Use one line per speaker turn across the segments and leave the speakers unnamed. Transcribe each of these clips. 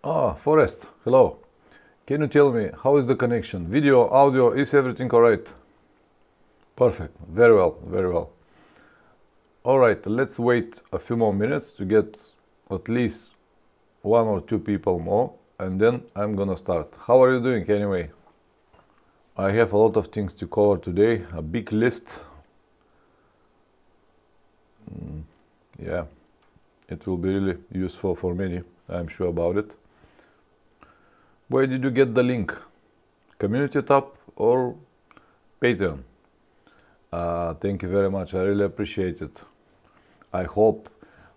Ah, Forrest, hello. Can you tell me how is the connection? Video, audio, is everything alright? Perfect, very well, very well. Alright, let's wait a few more minutes to get at least one or two people more, and then I'm gonna start. How are you doing anyway? I have a lot of things to cover today, a big list. Yeah, it will be really useful for many, I'm sure about it. Where did you get the link? Community tab or Patreon? Thank you very much, I really appreciate it. I hope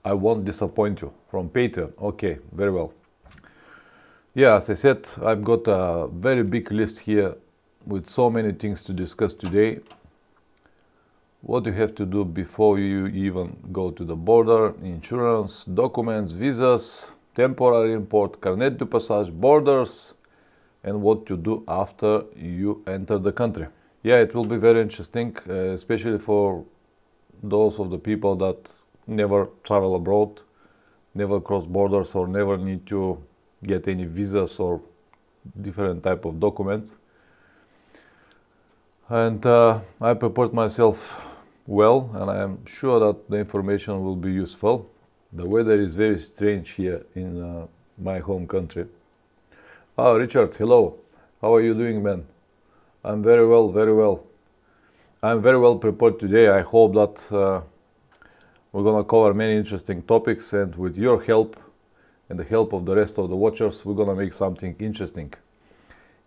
I won't disappoint you. From Patreon, okay, very well. Yeah, as I said, I've got a very big list here with so many things to discuss today. What you have to do before you even go to the border: insurance, documents, visas, temporary import, Carnet de Passage, borders, and what to do after you enter the country. Yeah, it will be very interesting, especially for those of the people that never travel abroad, never cross borders, or never need to get any visas or different type of documents. And I prepared myself well, and I am sure that the information will be useful. The weather is very strange here in my home country. Oh, Richard, hello. How are you doing, man? I'm very well, very well. I'm very well prepared today. I hope that we're gonna cover many interesting topics, and with your help and the help of the rest of the watchers, we're gonna make something interesting.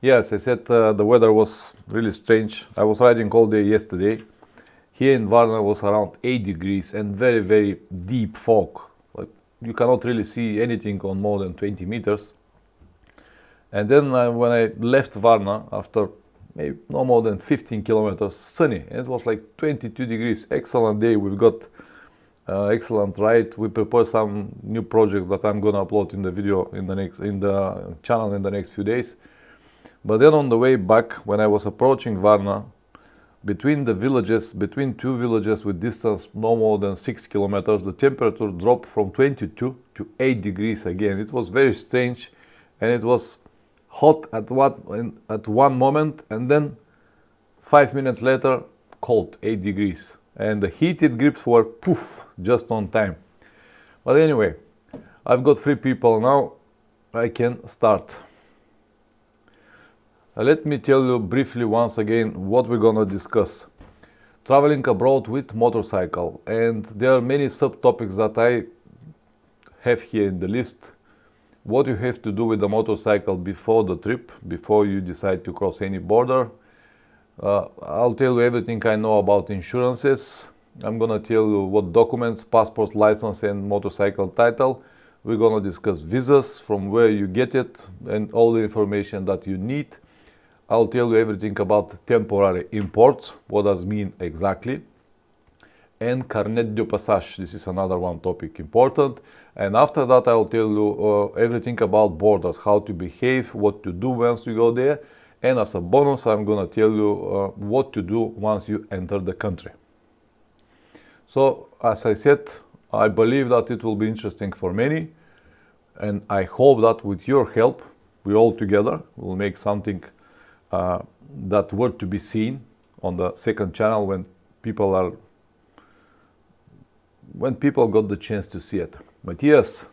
Yes, I said the weather was really strange. I was riding all day yesterday. Here in Varna was around 8 degrees and very, very deep fog. Like, you cannot really see anything on more than 20 meters. And then when I left Varna, after maybe no more than 15 kilometers, sunny. And it was like 22 degrees. Excellent day. We've got excellent ride. We prepare some new projects that I'm gonna upload in the video in the channel in the next few days. But then on the way back, when I was approaching Varna, between two villages with distance no more than 6 kilometers, the temperature dropped from 22 to 8 degrees again. It was very strange, and it was hot at one moment, and then 5 minutes later, cold, 8 degrees. And the heated grips were poof, just on time. But anyway, I've got 3 people now. I can start. Let me tell you briefly once again what we're gonna discuss. Traveling abroad with motorcycle, and there are many subtopics that I have here in the list. What you have to do with the motorcycle before the trip, before you decide to cross any border. I'll tell you everything I know about insurances. I'm gonna tell you what documents, passport, license, and motorcycle title. We're gonna discuss visas, from where you get it, and all the information that you need. I'll tell you everything about temporary imports, what does mean exactly, and Carnet de Passage. This is another one topic important. And after that, I'll tell you everything about borders, how to behave, what to do once you go there. And as a bonus, I'm gonna tell you what to do once you enter the country. So, as I said, I believe that it will be interesting for many. And I hope that with your help, we all together will make something that worth to be seen on the second channel when people got the chance to see it. Matthias,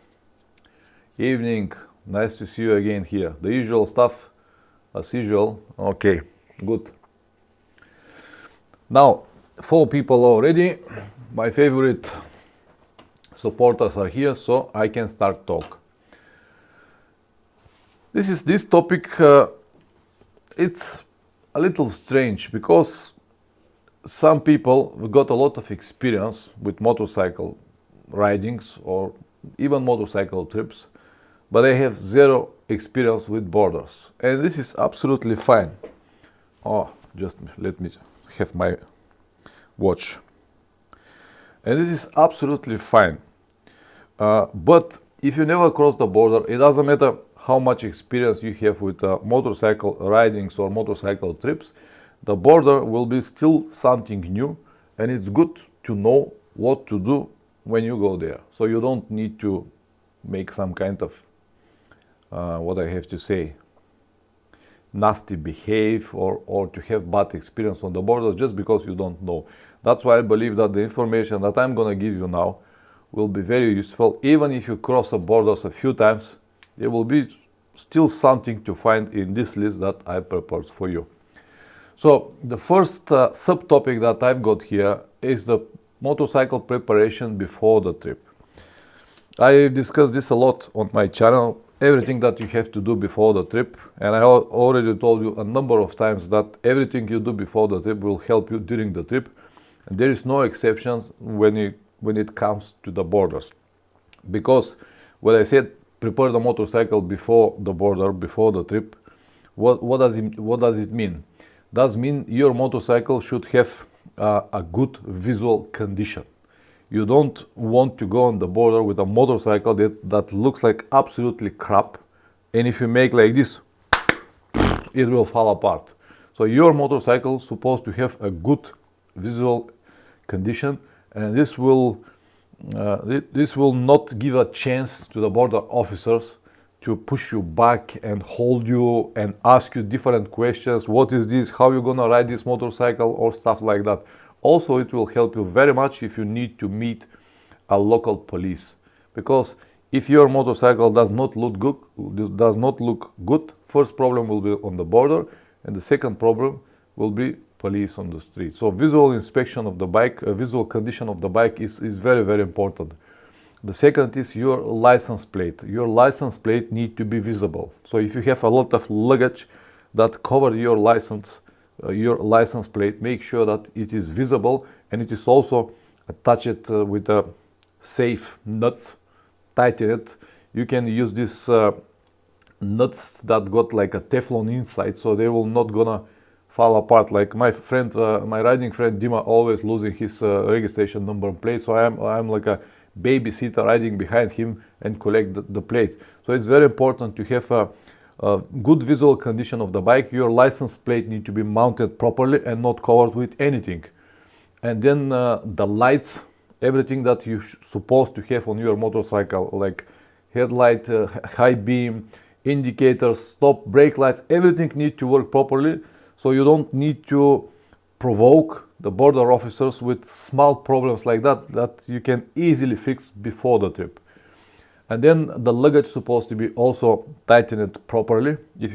evening, nice to see you again here. The usual stuff, as usual. Okay, good. Now, 4 people already. My favorite supporters are here, so I can start talk. This topic. It's a little strange because some people got a lot of experience with motorcycle ridings or even motorcycle trips, but they have 0 experience with borders. And this is absolutely fine. Oh, just let me have my watch. And this is absolutely fine. But if you never cross the border, it doesn't matter how much experience you have with motorcycle ridings or motorcycle trips, the border will be still something new, and it's good to know what to do when you go there. So you don't need to make some kind of what I have to say, nasty behave or to have bad experience on the border just because you don't know. That's why I believe that the information that I'm going to give you now will be very useful. Even if you cross the borders a few times, there will be still something to find in this list that I prepared for you. So the first subtopic that I've got here is the motorcycle preparation before the trip. I discussed this a lot on my channel, everything that you have to do before the trip, and I already told you a number of times that everything you do before the trip will help you during the trip, and there is no exceptions when it comes to the borders. Because when I said prepare the motorcycle before the border, before the trip, what does it mean? Does mean your motorcycle should have a good visual condition. You don't want to go on the border with a motorcycle that looks like absolutely crap, and if you make like this, it will fall apart. So your motorcycle is supposed to have a good visual condition, and this will not give a chance to the border officers to push you back and hold you and ask you different questions. What is this? How are you gonna ride this motorcycle, or stuff like that. Also, it will help you very much if you need to meet a local police, because if your motorcycle does not look good, first problem will be on the border, and the second problem will be police on the street. So visual inspection of the bike, visual condition of the bike is very, very important. The second is your license plate. Your license plate need to be visible. So if you have a lot of luggage that cover your license plate, make sure that it is visible, and it is also attached with a safe nuts, tighten it. You can use these nuts that got like a Teflon inside, so they will not gonna fall apart. Like my friend, my riding friend Dima, always losing his registration number and plate, so I'm like a babysitter riding behind him and collect the plates. So it's very important to have a good visual condition of the bike. Your license plate need to be mounted properly and not covered with anything. And then the lights, everything that you're supposed to have on your motorcycle, like headlight, high beam, indicators, stop, brake lights, everything need to work properly, so you don't need to provoke the border officers with small problems like that you can easily fix before the trip. And then the luggage supposed to be also tightened properly. If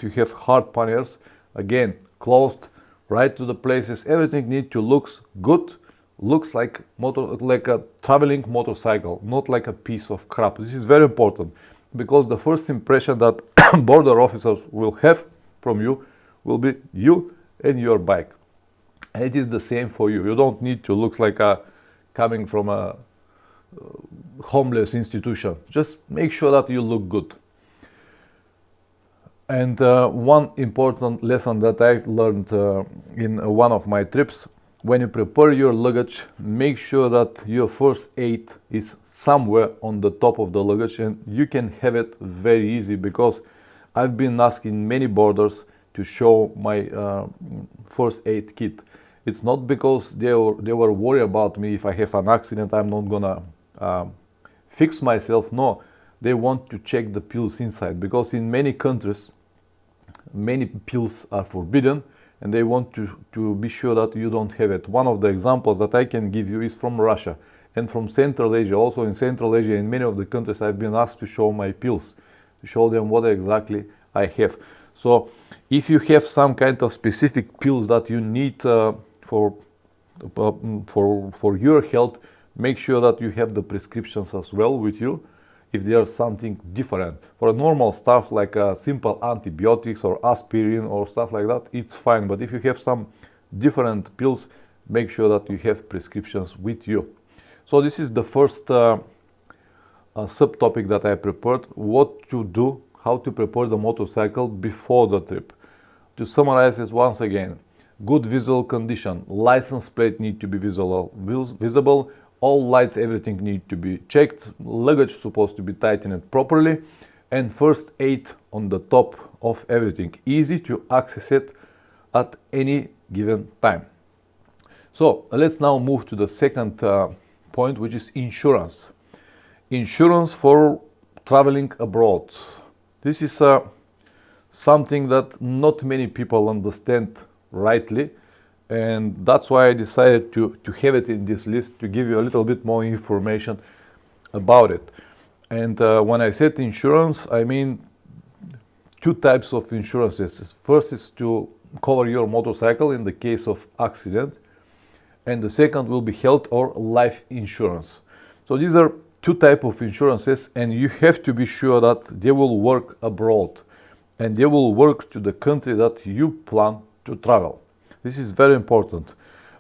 you have hard panniers, again closed right to the places. Everything need to looks good, looks like a traveling motorcycle, not like a piece of crap. This is very important, because the first impression that border officers will have from you will be you and your bike. And it is the same for you. You don't need to look like coming from a homeless institution. Just make sure that you look good. And one important lesson that I've learned in one of my trips: when you prepare your luggage, make sure that your first aid is somewhere on the top of the luggage, and you can have it very easy, because I've been asking many borders to show my first aid kit. It's not because they were worried about me. If I have an accident, I'm not gonna fix myself. No, they want to check the pills inside, because in many countries many pills are forbidden, and they want to be sure that you don't have it. One of the examples that I can give you is from Russia and from Central Asia. Also in Central Asia, in many of the countries, I've been asked to show my pills, to show them what exactly I have. So if you have some kind of specific pills that you need for your health, make sure that you have the prescriptions as well with you. If there is something different for normal stuff like simple antibiotics or aspirin or stuff like that, it's fine. But if you have some different pills, make sure that you have prescriptions with you. So this is the first subtopic that I prepared: what to do, how to prepare the motorcycle before the trip. To summarize it once again: good visual condition, license plate need to be visible, all lights, everything need to be checked, luggage supposed to be tightened properly, and first aid on the top of everything, easy to access it at any given time. So let's now move to the second point, which is insurance. Insurance for traveling abroad. This is something that not many people understand rightly, and that's why I decided to have it in this list to give you a little bit more information about it. And when I said insurance, I mean two types of insurances. First is to cover your motorcycle in the case of accident, and the second will be health or life insurance. So these are two types of insurances, and you have to be sure that they will work abroad and they will work to the country that you plan to travel. This is very important.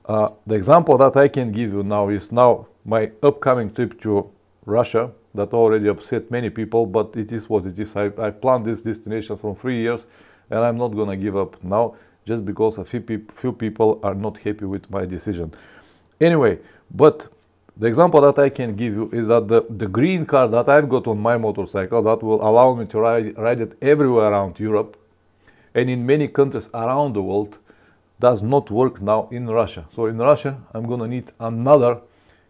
The example that I can give you now is my upcoming trip to Russia that already upset many people, but it is what it is. I planned this destination from 3 years, and I'm not going to give up now just because a few people are not happy with my decision. Anyway, but the example that I can give you is that the green card that I've got on my motorcycle that will allow me to ride it everywhere around Europe and in many countries around the world does not work now in Russia. So in Russia, I'm going to need another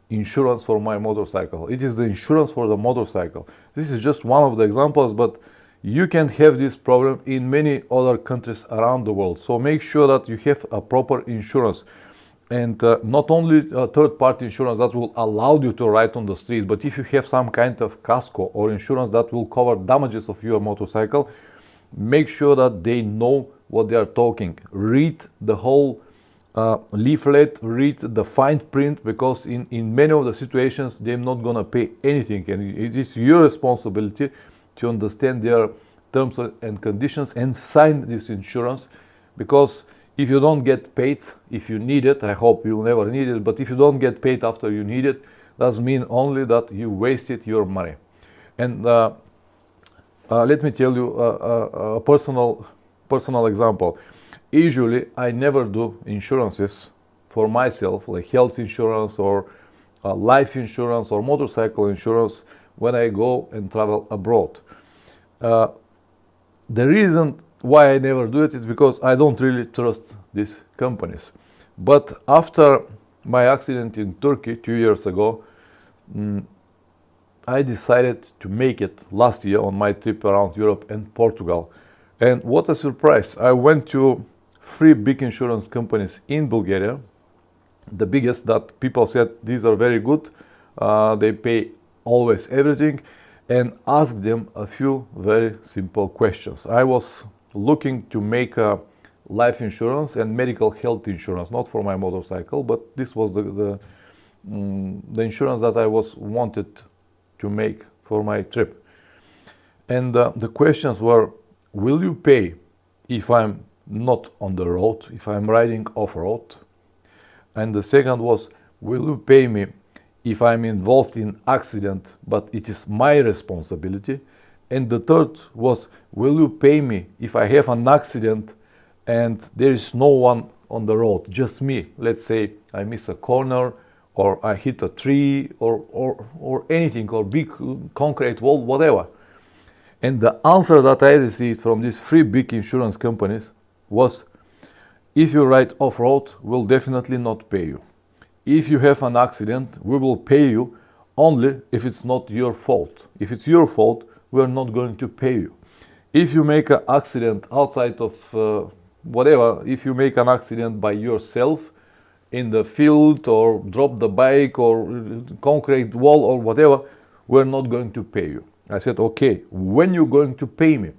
insurance for my motorcycle. It is the insurance for the motorcycle. This is just one of the examples, but you can have this problem in many other countries around the world. So make sure that you have a proper insurance. And not only a third-party insurance that will allow you to ride on the street, but if you have some kind of casco or insurance that will cover damages of your motorcycle, make sure that they know what they are talking. Read the whole leaflet, read the fine print, because in many of the situations they're not going to pay anything, and it is your responsibility to understand their terms and conditions and sign this insurance, because if you don't get paid, if you need it, I hope you'll never need it, but if you don't get paid after you need it, does mean only that you wasted your money. And let me tell you a personal example. Usually, I never do insurances for myself, like health insurance or life insurance or motorcycle insurance when I go and travel abroad. The reason why I never do it is because I don't really trust these companies. But after my accident in Turkey 2 years ago, I decided to make it last year on my trip around Europe and Portugal. And what a surprise! I went to 3 big insurance companies in Bulgaria, the biggest that people said these are very good, they pay always everything, and asked them a few very simple questions. I was looking to make a life insurance and medical health insurance, not for my motorcycle, but this was the insurance that I wanted to make for my trip. And the questions were, will you pay if I'm not on the road, if I'm riding off-road? And the second was, will you pay me if I'm involved in accident, but it is my responsibility? And the third was, will you pay me if I have an accident and there is no one on the road, just me? Let's say I miss a corner, or I hit a tree, or anything, or big concrete wall, whatever. And the answer that I received from these 3 big insurance companies was, if you ride off-road, we'll definitely not pay you. If you have an accident, we will pay you only if it's not your fault. If it's your fault, we're not going to pay you. If you make an accident outside of whatever, if you make an accident by yourself in the field, or drop the bike, or concrete wall, or whatever, we're not going to pay you. I said, okay, when you're going to pay me?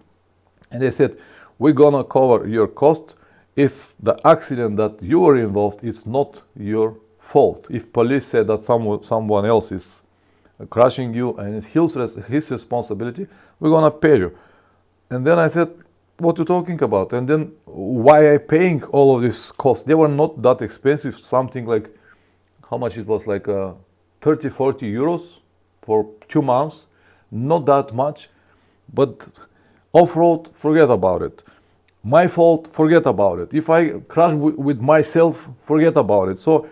And they said, we're gonna cover your costs if the accident that you were involved is not your fault. If police said that someone else is crushing you and it's his responsibility, we're gonna pay you. And then I said, what are you talking about? And then why am I paying all of this cost? They were not that expensive, something like, how much it was, like 30, 40 euros for 2 months. Not that much, but off-road, forget about it. My fault, forget about it. If I crash with myself, forget about it. So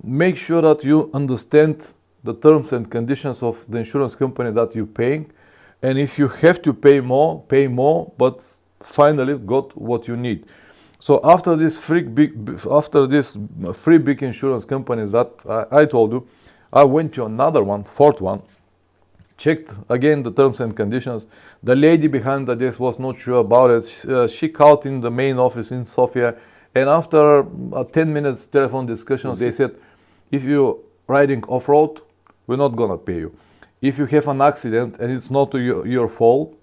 make sure that you understand the terms and conditions of the insurance company that you're paying. And if you have to pay more, but finally got what you need. So after these 3 big insurance companies that I told you, I went to another one, 4th one, checked again the terms and conditions. The lady behind the desk was not sure about it. She called in the main office in Sofia, and after 10 minutes telephone discussions, they said, if you're riding off-road, we're not gonna pay you. If you have an accident and it's not your fault,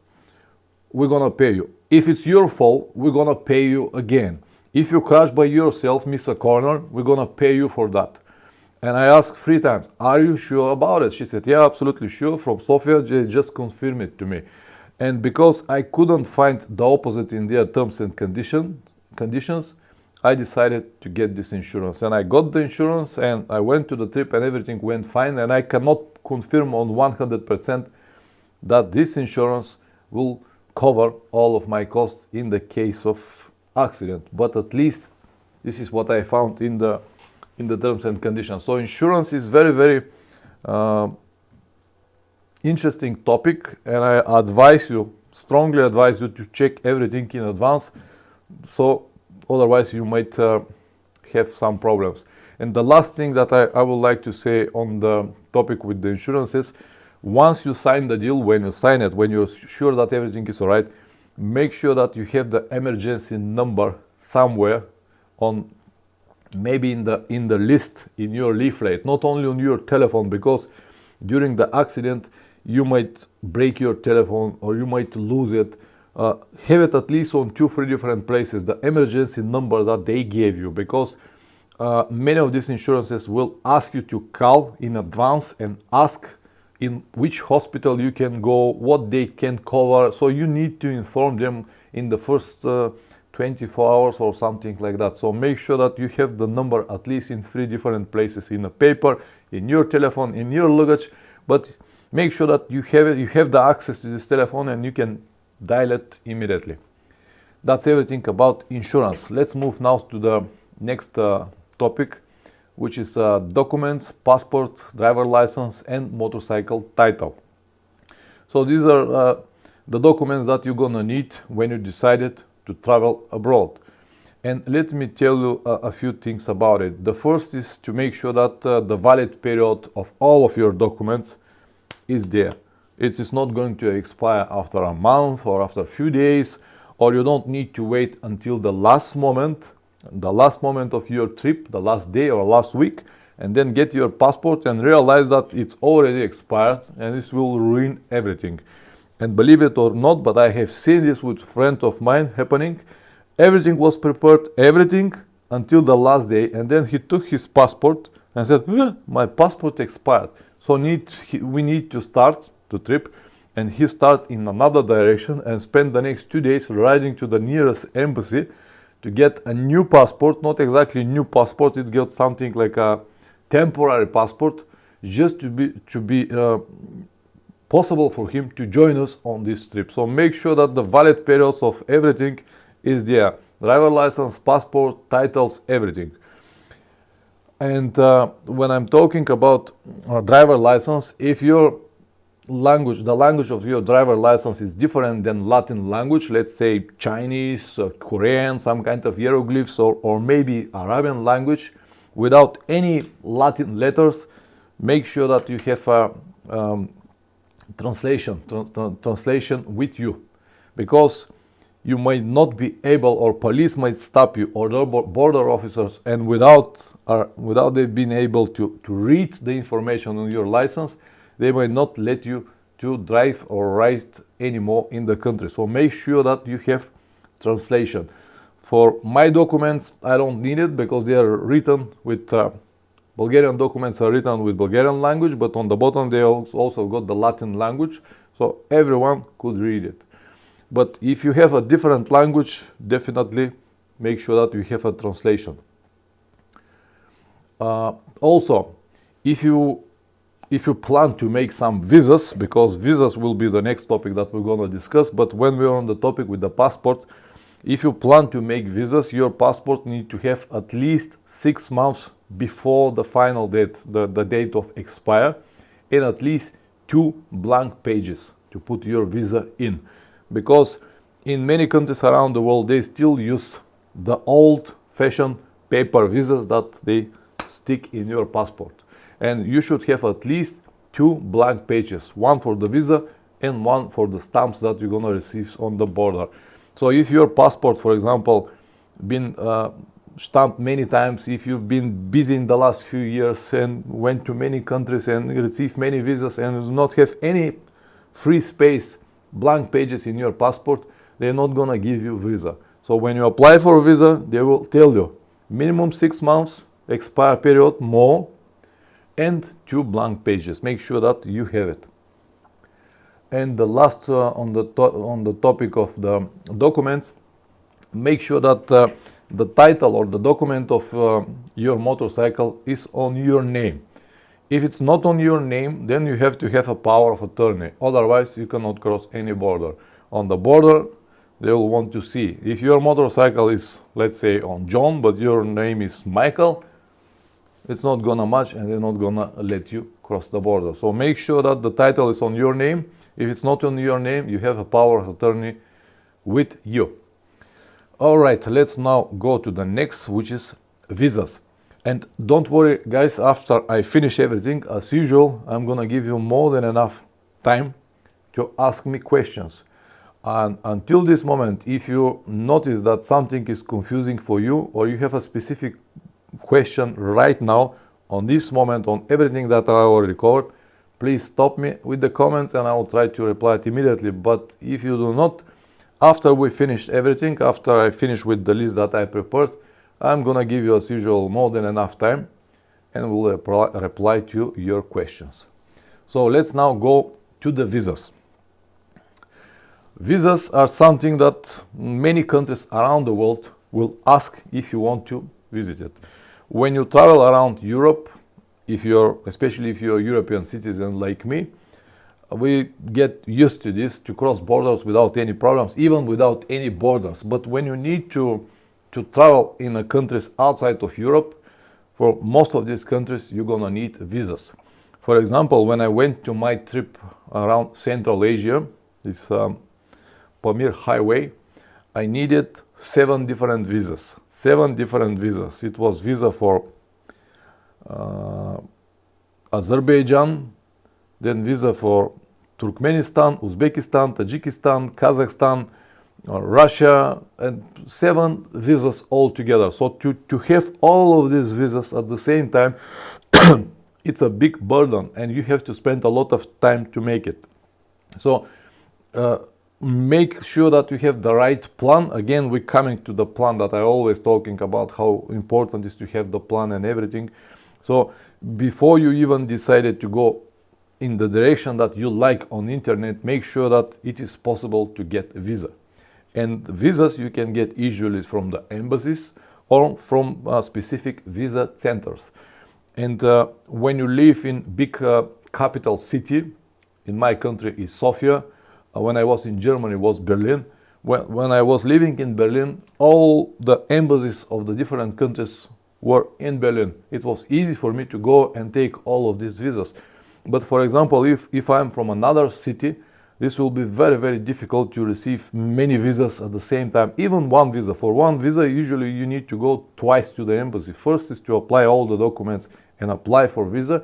we're gonna pay you. If it's your fault, we're gonna pay you again. If you crash by yourself, miss a corner, we're gonna pay you for that. And I asked 3 times, are you sure about it? She said, yeah, absolutely sure. From Sofia, they just confirm it to me. And because I couldn't find the opposite in their terms and conditions, I decided to get this insurance. And I got the insurance and I went to the trip and everything went fine. And I cannot confirm on 100% that this insurance will cover all of my costs in the case of accident. But at least this is what I found in the terms and conditions. So insurance is very, very interesting topic, and I strongly advise you to check everything in advance, so otherwise you might have some problems. And the last thing that I would like to say on the topic with the insurance is, once you sign the deal, when you sign it, when you're sure that everything is all right, make sure that you have the emergency number somewhere on, maybe in the list in your leaflet, not only on your telephone, because during the accident you might break your telephone or you might lose it. Have it at least on 2-3 different places, the emergency number that they gave you, because many of these insurances will ask you to call in advance and ask in which hospital you can go, what they can cover. So you need to inform them in the first 24 hours or something like that. So make sure that you have the number at least in 3 different places, in a paper, in your telephone, in your luggage. But make sure that you have the access to this telephone and you can dial it immediately. That's everything about insurance. Let's move now to the next topic, which is documents, passport, driver license, and motorcycle title. So these are the documents that you're gonna need when you decided to travel abroad. And let me tell you a few things about it. The first is to make sure that the valid period of all of your documents is there. It is not going to expire after a month or after a few days, or you don't need to wait until the last moment of your trip, the last day or last week, and then get your passport and realize that it's already expired, and this will ruin everything. And believe it or not, but I have seen this with a friend of mine happening. Everything was prepared, everything, until the last day, and then he took his passport and said, my passport expired. So we need to start the trip, and he start in another direction and spend the next 2 days riding to the nearest embassy to get a new passport, not exactly new passport, it got something like a temporary passport, just to be possible for him to join us on this trip. So make sure that the valid periods of everything is there. Driver license, passport, titles, everything. And when I'm talking about driver license, if your language, the language of your driver license is different than Latin language, let's say Chinese, Korean, some kind of hieroglyphs, or maybe Arabian language, without any Latin letters, make sure that you have a translation with you, because you might not be able, or police might stop you, or the border officers, and without they being able to read the information on your license, they might not let you to drive or ride anymore in the country. So make sure that you have translation. For my documents, I don't need it because they are written with Bulgarian documents are written with Bulgarian language, but on the bottom they also got the Latin language, so everyone could read it. But if you have a different language, definitely make sure that you have a translation. Also, if you plan to make some visas, because visas will be the next topic that we're going to discuss, but when we're on the topic with the passport, if you plan to make visas, your passport needs to have at least 6 months before the final date, the date of expire, and at least 2 blank pages to put your visa in. Because in many countries around the world, they still use the old-fashioned paper visas that they stick in your passport. And you should have at least two blank pages, one for the visa and one for the stamps that you're gonna receive on the border. So if your passport, for example, been stamped many times, if you've been busy in the last few years and went to many countries and received many visas and do not have any free space, blank pages in your passport, they're not gonna give you visa. So when you apply for a visa, they will tell you minimum 6 months, expire period more, and 2 blank pages. Make sure that you have it. And the last on the topic of the documents, make sure that the title or the document of your motorcycle is on your name. If it's not on your name, then you have to have a power of attorney. Otherwise, you cannot cross any border. On the border, they will want to see. If your motorcycle is, let's say, on John, but your name is Michael, it's not gonna match and they're not gonna let you cross the border. So make sure that the title is on your name. If it's not on your name, you have a power of attorney with you. All right, let's now go to the next, which is visas. And don't worry, guys, after I finish everything, as usual, I'm gonna give you more than enough time to ask me questions. And until this moment, if you notice that something is confusing for you or you have a specific question right now, on this moment, on everything that I already covered, please stop me with the comments and I will try to reply it immediately. But if you do not, after we finish everything, after I finish with the list that I prepared, I'm gonna give you as usual more than enough time and will reply to your questions. So let's now go to the visas. Visas are something that many countries around the world will ask if you want to visit it. When you travel around Europe, especially if you're a European citizen like me, we get used to this, to cross borders without any problems, even without any borders. But when you need to travel in the countries outside of Europe, for most of these countries, you're gonna need visas. For example, when I went to my trip around Central Asia, this Pamir Highway, I needed 7 different visas. 7 different visas. It was visa for Azerbaijan, then visa for Turkmenistan, Uzbekistan, Tajikistan, Kazakhstan, Russia, and 7 visas altogether. So to have all of these visas at the same time, it's a big burden and you have to spend a lot of time to make it. So make sure that you have the right plan. Again, we're coming to the plan that I always talking about, how important it is to have the plan and everything. So before you even decided to go in the direction that you like on internet, make sure that it is possible to get a visa. And visas you can get usually from the embassies or from specific visa centers. And when you live in big capital city, in my country is Sofia, when I was in Germany it was Berlin. When I was living in Berlin, all the embassies of the different countries were in Berlin. It was easy for me to go and take all of these visas. But for example, if I'm from another city, this will be very, very difficult to receive many visas at the same time, even one visa. For one visa, usually you need to go twice to the embassy. First is to apply all the documents and apply for visa.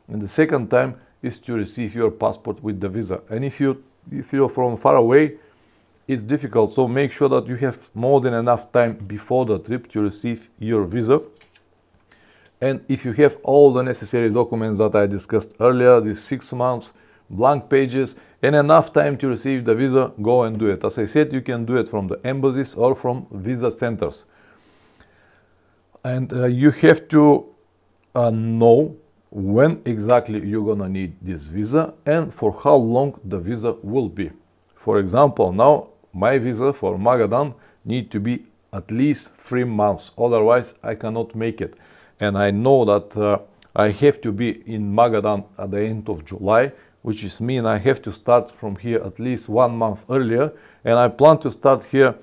And the second time is to receive your passport with the visa. And if you're from far away, it's difficult. So make sure that you have more than enough time before the trip to receive your visa. And if you have all the necessary documents that I discussed earlier, these 6 months, blank pages, and enough time to receive the visa, go and do it. As I said, you can do it from the embassies or from visa centers. And you have to know when exactly you're gonna need this visa and for how long the visa will be. For example, now my visa for Magadan need to be at least 3 months, otherwise I cannot make it. And I know that I have to be in Magadan at the end of July, which is mean I have to start from here at least 1 month earlier. And I plan to start here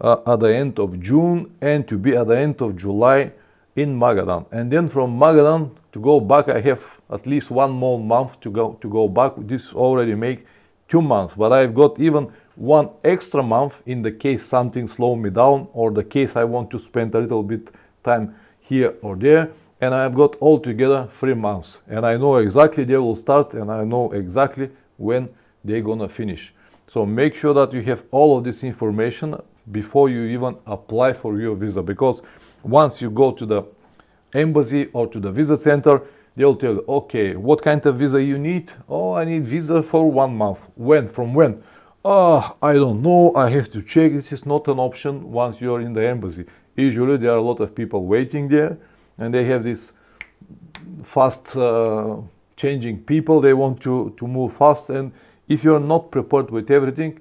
at the end of June and to be at the end of July in Magadan. And then from Magadan to go back, I have at least 1 more month to go back. This already make 2 months, but I've got even 1 extra month in the case something slow me down or the case I want to spend a little bit time here or there. and I've got altogether 3 months, and I know exactly they will start, and I know exactly when they're gonna finish. So make sure that you have all of this information before you even apply for your visa, because once you go to the embassy or to the visa center, they'll tell you, okay, what kind of visa you need? Oh, I need visa for 1 month. When? From when? Oh, I don't know, I have to check. This is not an option once you're in the embassy. Usually there are a lot of people waiting there, and they have this fast changing people. They want to move fast, and if you're not prepared with everything,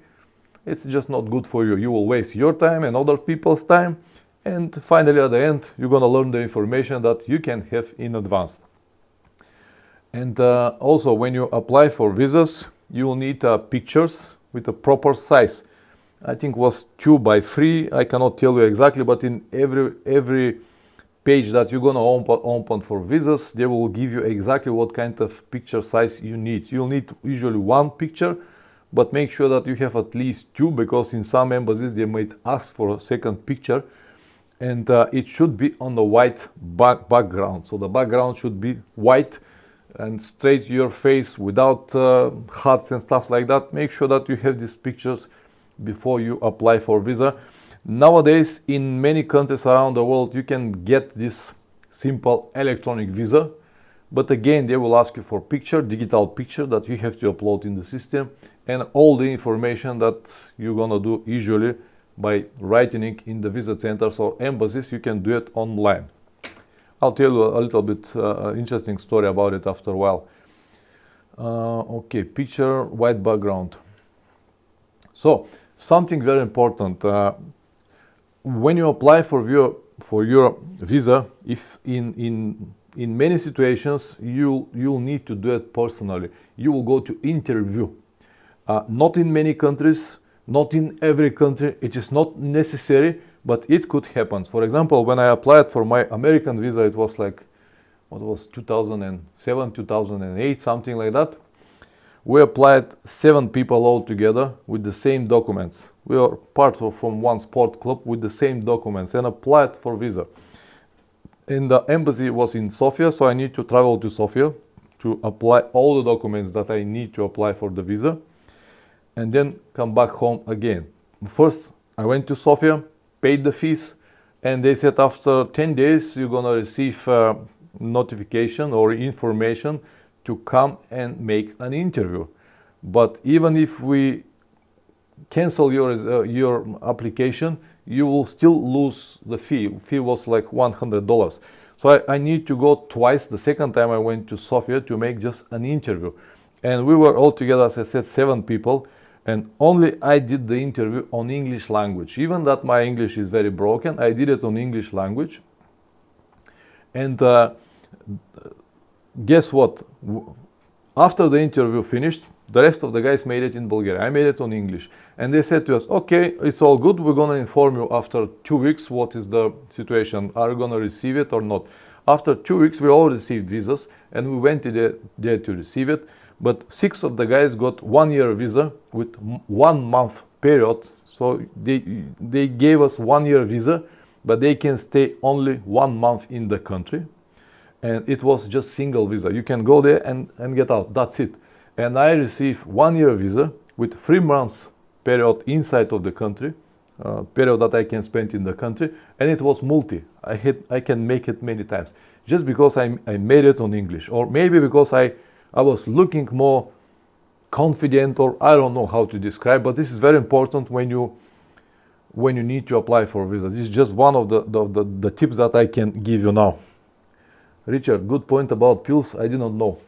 it's just not good for you. You will waste your time and other people's time, and finally at the end you're gonna learn the information that you can have in advance. And also, when you apply for visas, you will need pictures with a proper size. I think it was 2 by 3. I cannot tell you exactly, but in every page that you're gonna open for visas, they will give you exactly what kind of picture size you need. You'll need usually 1 picture, but make sure that you have at least 2, because in some embassies they might ask for a second picture, and it should be on the white background. So the background should be white and straight to your face, without hats and stuff like that. Make sure that you have these pictures before you apply for visa. Nowadays, in many countries around the world, you can get this simple electronic visa, but again, they will ask you for picture, digital picture that you have to upload in the system, and all the information that you're gonna do usually by writing it in the visa centers or embassies, you can do it online. I'll tell you a little bit interesting story about it after a while. Okay, picture, white background. So something very important, when you apply for your visa, if in many situations you'll need to do it personally. You will go to interview. Not in many countries, not in every country. It is not necessary, but it could happen. For example, when I applied for my American visa, it was like, what was 2007, 2008, something like that. We applied 7 people all together with the same documents. We are part of from one sport club with the same documents and applied for visa. And the embassy was in Sofia, so I need to travel to Sofia to apply all the documents that I need to apply for the visa, and then come back home again. First, I went to Sofia, paid the fees, and they said after 10 days you're gonna receive notification or information to come and make an interview. But even if we cancel your application, you will still lose the fee. Fee was like $100. So I need to go twice. The second time I went to Sofia to make just an interview. And we were all together, as I said, 7 people. And only I did the interview on English language. Even that my English is very broken, I did it on English language. And guess what? After the interview finished, the rest of the guys made it in Bulgarian. I made it on English. And they said to us, okay, it's all good. We're going to inform you after 2 weeks what is the situation. Are you going to receive it or not? After 2 weeks, we all received visas, and we went there to receive it. But 6 of the guys got 1-year visa with 1 month period. So they gave us 1-year visa, but they can stay only 1 month in the country. And it was just single visa. You can go there and get out. That's it. And I received 1-year visa with 3 months period inside of the country, period that I can spend in the country, and it was multi. I can make it many times, just because I made it on English, or maybe because I was looking more confident, or I don't know how to describe, but this is very important when you need to apply for a visa. This is just one of the tips that I can give you now. Richard, good point about pills. I did not know.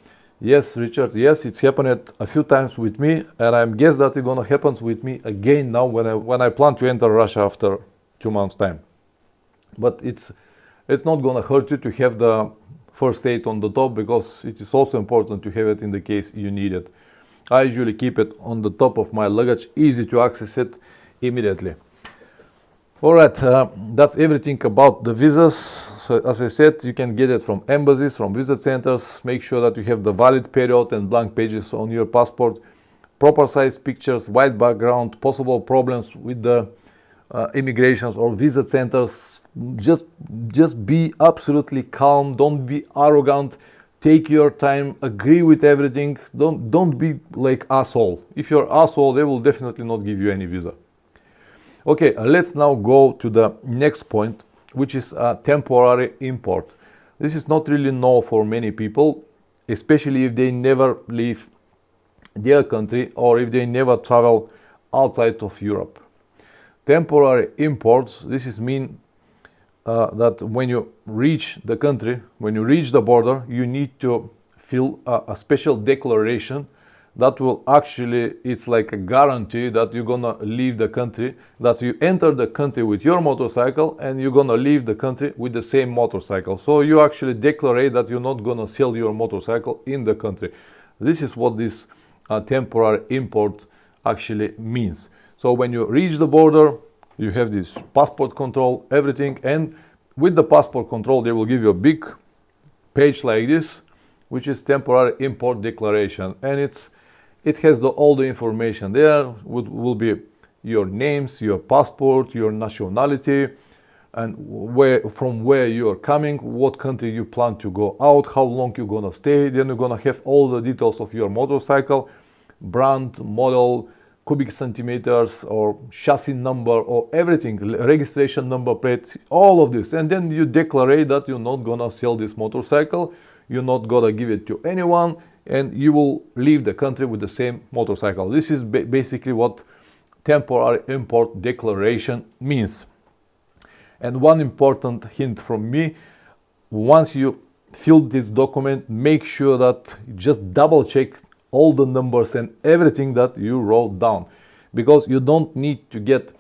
Yes, Richard, yes, it's happened a few times with me, and I guess that it's gonna happen with me again now when I plan to enter Russia after 2 months' time. But it's not gonna hurt you to have the first aid on the top, because it is also important to have it in the case you need it. I usually keep it on the top of my luggage, easy to access it immediately. All right, that's everything about the visas. So as I said, you can get it from embassies, from visa centers. Make sure that you have the valid period and blank pages on your passport, proper size pictures, white background, possible problems with the immigrations or visa centers. just be absolutely calm. Don't be arrogant. Take your time. Agree with everything. Don't be like asshole. If you're asshole, they will definitely not give you any visa. Okay, let's now go to the next point, which is temporary import. This is not really known for many people, especially if they never leave their country or if they never travel outside of Europe. Temporary imports, this is mean that when you reach the country, when you reach the border, you need to fill a special declaration that will actually, it's like a guarantee that you're gonna leave the country, that you enter the country with your motorcycle and you're gonna leave the country with the same motorcycle. So you actually declare that you're not gonna sell your motorcycle in the country. This is what this temporary import actually means. So when you reach the border, you have this passport control, everything, and with the passport control, they will give you a big page like this, which is temporary import declaration, and it has all the information there. Will be your names, your passport, your nationality, and from where you are coming, what country you plan to go out, how long you're gonna stay. Then you're gonna have all the details of your motorcycle, brand, model, cubic centimeters, or chassis number, or everything, registration number plate, all of this. And then you declare that you're not gonna sell this motorcycle, you're not gonna give it to anyone, and you will leave the country with the same motorcycle. This is basically what temporary import declaration means. And one important hint from me, once you fill this document, make sure that just double check all the numbers and everything that you wrote down, because you don't need to get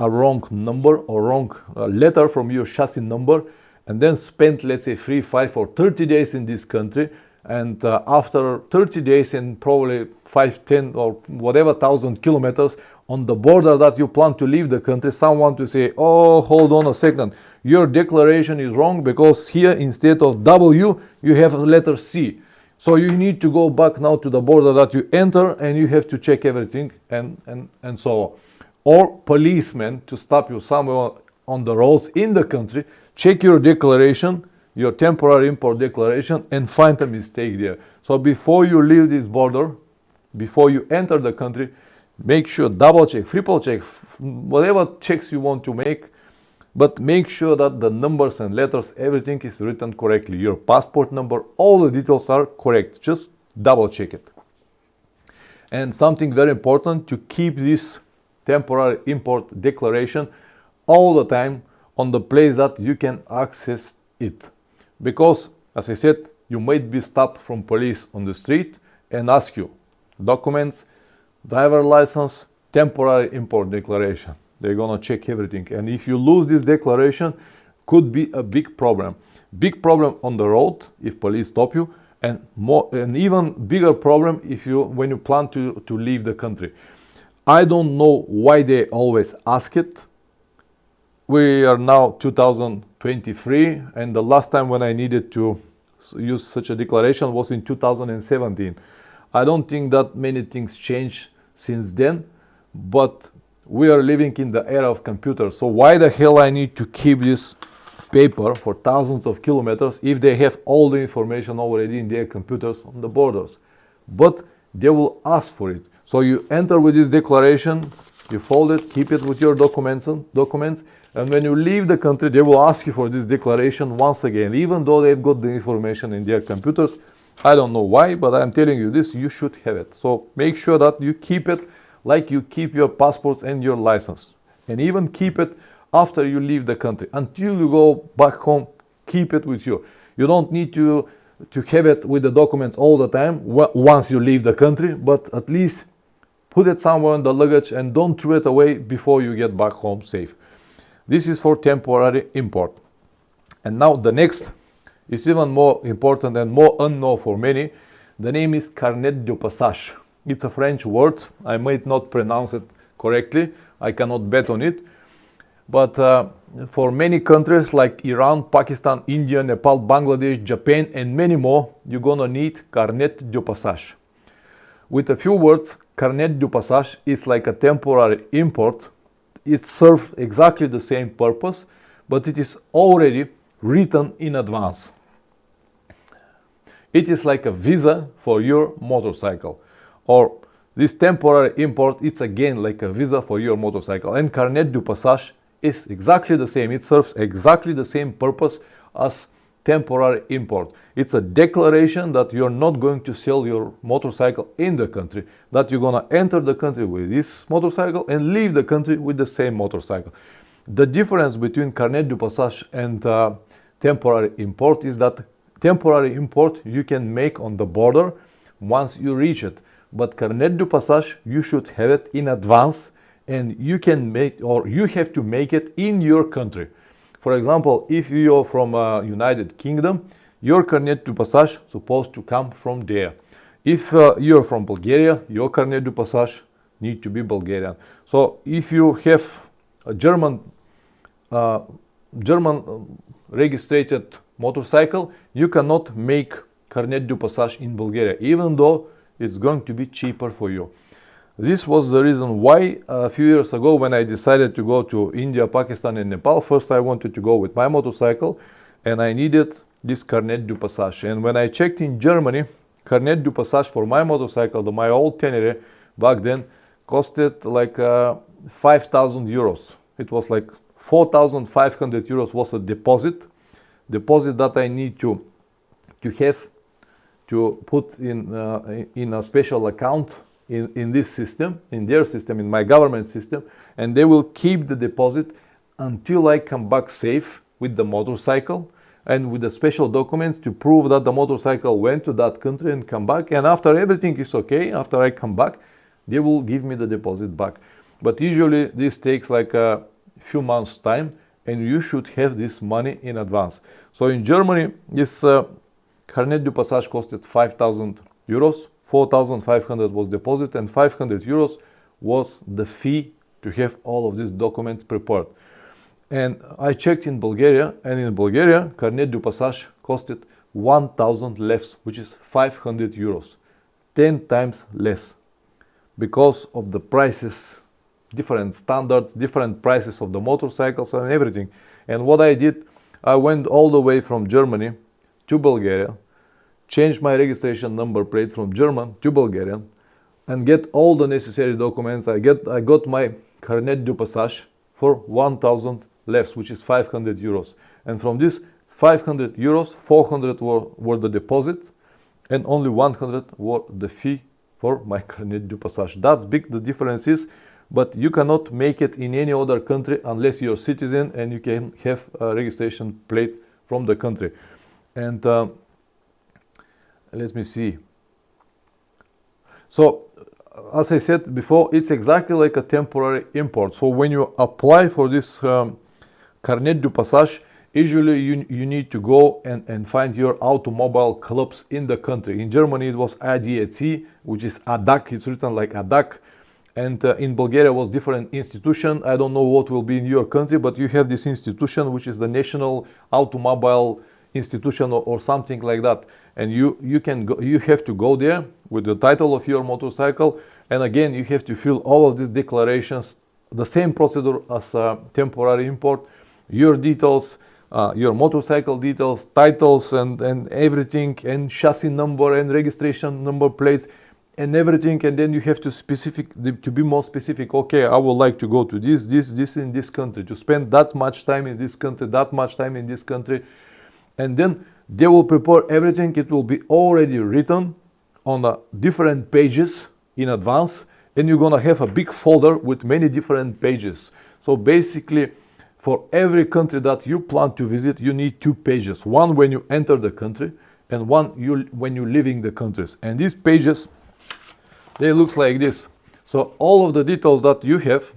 a wrong number or wrong letter from your chassis number and then spend, let's say, 3, 5 or 30 days in this country, and after 30 days and probably 5, 10 or whatever thousand kilometers on the border that you plan to leave the country, someone to say, oh, hold on a second, your declaration is wrong because here instead of W you have a letter C. So you need to go back now to the border that you enter and you have to check everything and so on. Or policemen to stop you somewhere on the roads in the country, check your declaration, your temporary import declaration, and find a mistake there. So before you leave this border, before you enter the country, make sure, double check, triple check, whatever checks you want to make, but make sure that the numbers and letters, everything is written correctly. Your passport number, all the details are correct. Just double check it. And something very important, to keep this temporary import declaration all the time on the place that you can access it. Because, as I said, you might be stopped from police on the street and ask you documents, driver license, temporary import declaration. They're gonna check everything, and if you lose this declaration, could be a big problem. Big problem on the road if police stop you, and even bigger problem when you plan to leave the country. I don't know why they always ask it. We are now 2023, and the last time when I needed to use such a declaration was in 2017. I don't think that many things changed since then, but we are living in the era of computers. So why the hell I need to keep this paper for thousands of kilometers if they have all the information already in their computers on the borders? But they will ask for it. So you enter with this declaration, you fold it, keep it with your documents, and when you leave the country, they will ask you for this declaration once again, even though they've got the information in their computers. I don't know why, but I'm telling you this, you should have it. So make sure that you keep it like you keep your passports and your license, and even keep it after you leave the country. Until you go back home, keep it with you. You don't need to have it with the documents all the time once you leave the country, but at least put it somewhere in the luggage and don't throw it away before you get back home safe. This is for temporary import. And now the next is even more important and more unknown for many. The name is Carnet de Passage. It's a French word. I might not pronounce it correctly. I cannot bet on it. But for many countries like Iran, Pakistan, India, Nepal, Bangladesh, Japan, and many more, you're gonna need Carnet de Passage. With a few words, Carnet de Passage is like a temporary import. It serves exactly the same purpose, but it is already written in advance. It is like a visa for your motorcycle, or this temporary import, it's again like a visa for your motorcycle. And Carnet de Passage is exactly the same. It serves exactly the same purpose as temporary import. It's a declaration that you're not going to sell your motorcycle in the country, that you're gonna enter the country with this motorcycle and leave the country with the same motorcycle. The difference between Carnet de Passage and temporary import is that temporary import you can make on the border once you reach it, but Carnet de Passage you should have it in advance, and you can make, or you have to make it in your country. For example, if you're from United Kingdom, your Carnet de Passage supposed to come from there. If you're from Bulgaria, your Carnet de Passage need to be Bulgarian. So if you have a German registered motorcycle, you cannot make Carnet de Passage in Bulgaria, even though it's going to be cheaper for you. This was the reason why a few years ago, when I decided to go to India, Pakistan and Nepal, first I wanted to go with my motorcycle and I needed this Carnet de Passage. And when I checked in Germany, Carnet de Passage for my motorcycle, my old Tenere back then, costed like 5,000 euros. It was like 4,500 euros was a deposit that I need to have to put in a special account in this system, in their system, in my government system, and they will keep the deposit until I come back safe with the motorcycle and with the special documents to prove that the motorcycle went to that country and come back. And after everything is okay, after I come back, they will give me the deposit back. But usually this takes like a few months time, and you should have this money in advance. So in Germany, this Carnet de Passage costed 5,000 euros, 4,500 was deposit, and 500 euros was the fee to have all of these documents prepared. And I checked in Bulgaria, and in Bulgaria, Carnet de Passage costed 1,000 levs, which is 500 euros, 10 times less, because of the prices, different standards, different prices of the motorcycles and everything. And what I did, I went all the way from Germany to Bulgaria, changed my registration number plate from German to Bulgarian, and get all the necessary documents. I got my Carnet de Passage for 1,000 levs, which is 500 euros. And from this 500 euros, 400 were the deposit, and only 100 were the fee for my Carnet de Passage. That's big, the difference is, but you cannot make it in any other country unless you're a citizen and you can have a registration plate from the country. And let me see. So, as I said before, it's exactly like a temporary import. So when you apply for this Carnet de Passage, usually you need to go and find your automobile clubs in the country. In Germany, it was ADAC, which is ADAC. It's written like ADAC. And in Bulgaria was different institution. I don't know what will be in your country, but you have this institution, which is the National Automobile Institution or something like that. And you have to go there with the title of your motorcycle, and again you have to fill all of these declarations, the same procedure as temporary import, your details, your motorcycle details, titles and everything, and chassis number and registration number plates and everything. And then you have to be more specific. Okay, I would like to go to this in this country, to spend that much time in this country, that much time in this country. And then they will prepare everything. It will be already written on different pages in advance, and you're gonna have a big folder with many different pages. So basically, for every country that you plan to visit, you need 2 pages. One when you enter the country, and one when you're leaving the countries. And these pages, they look like this. So all of the details that you have,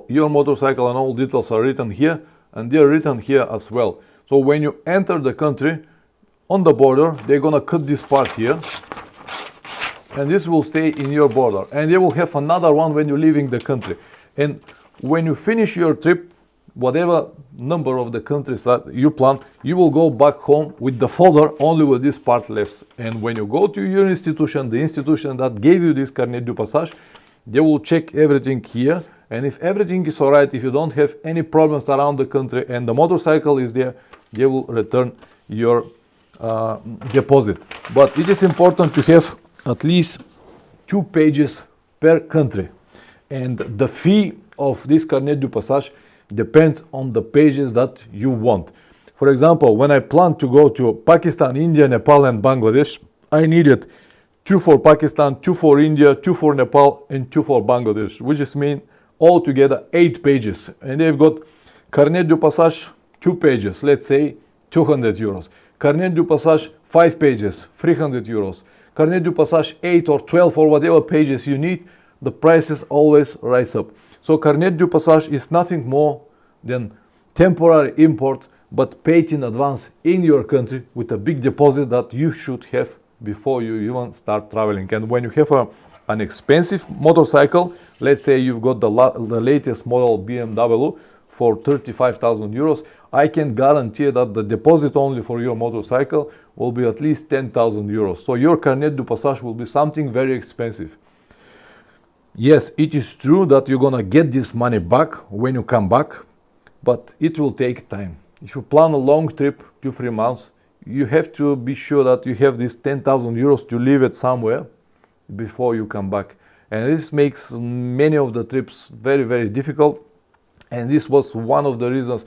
your motorcycle and all details are written here, and they're written here as well. So when you enter the country, on the border, they're gonna cut this part here, and this will stay in your border. And they will have another one when you're leaving the country. And when you finish your trip, whatever number of the countries that you plan, you will go back home with the folder only with this part left. And when you go to your institution, the institution that gave you this Carnet de Passage, they will check everything here, And if everything is all right, if you don't have any problems around the country and the motorcycle is there, they will return your deposit. But it is important to have at least 2 pages per country. And the fee of this Carnet de Passage depends on the pages that you want. For example, when I planned to go to Pakistan, India, Nepal and Bangladesh, I needed 2 for Pakistan, 2 for India, 2 for Nepal and 2 for Bangladesh, which is mean altogether 8 pages. And they've got Carnet de Passage 2 pages, let's say 200 euros. Carnet de Passage 5 pages, 300 euros. Carnet de Passage 8 or 12 or whatever pages you need, the prices always rise up. So Carnet de Passage is nothing more than temporary import, but paid in advance in your country with a big deposit that you should have before you even start traveling. And when you have an expensive motorcycle, let's say you've got the latest model BMW for 35,000 euros, I can guarantee that the deposit only for your motorcycle will be at least 10,000 euros. So your Carnet de Passage will be something very expensive. Yes, it is true that you're gonna get this money back when you come back, but it will take time. If you plan a long trip, 2-3 months, you have to be sure that you have this 10,000 euros to leave it somewhere before you come back. And this makes many of the trips very, very difficult. And this was one of the reasons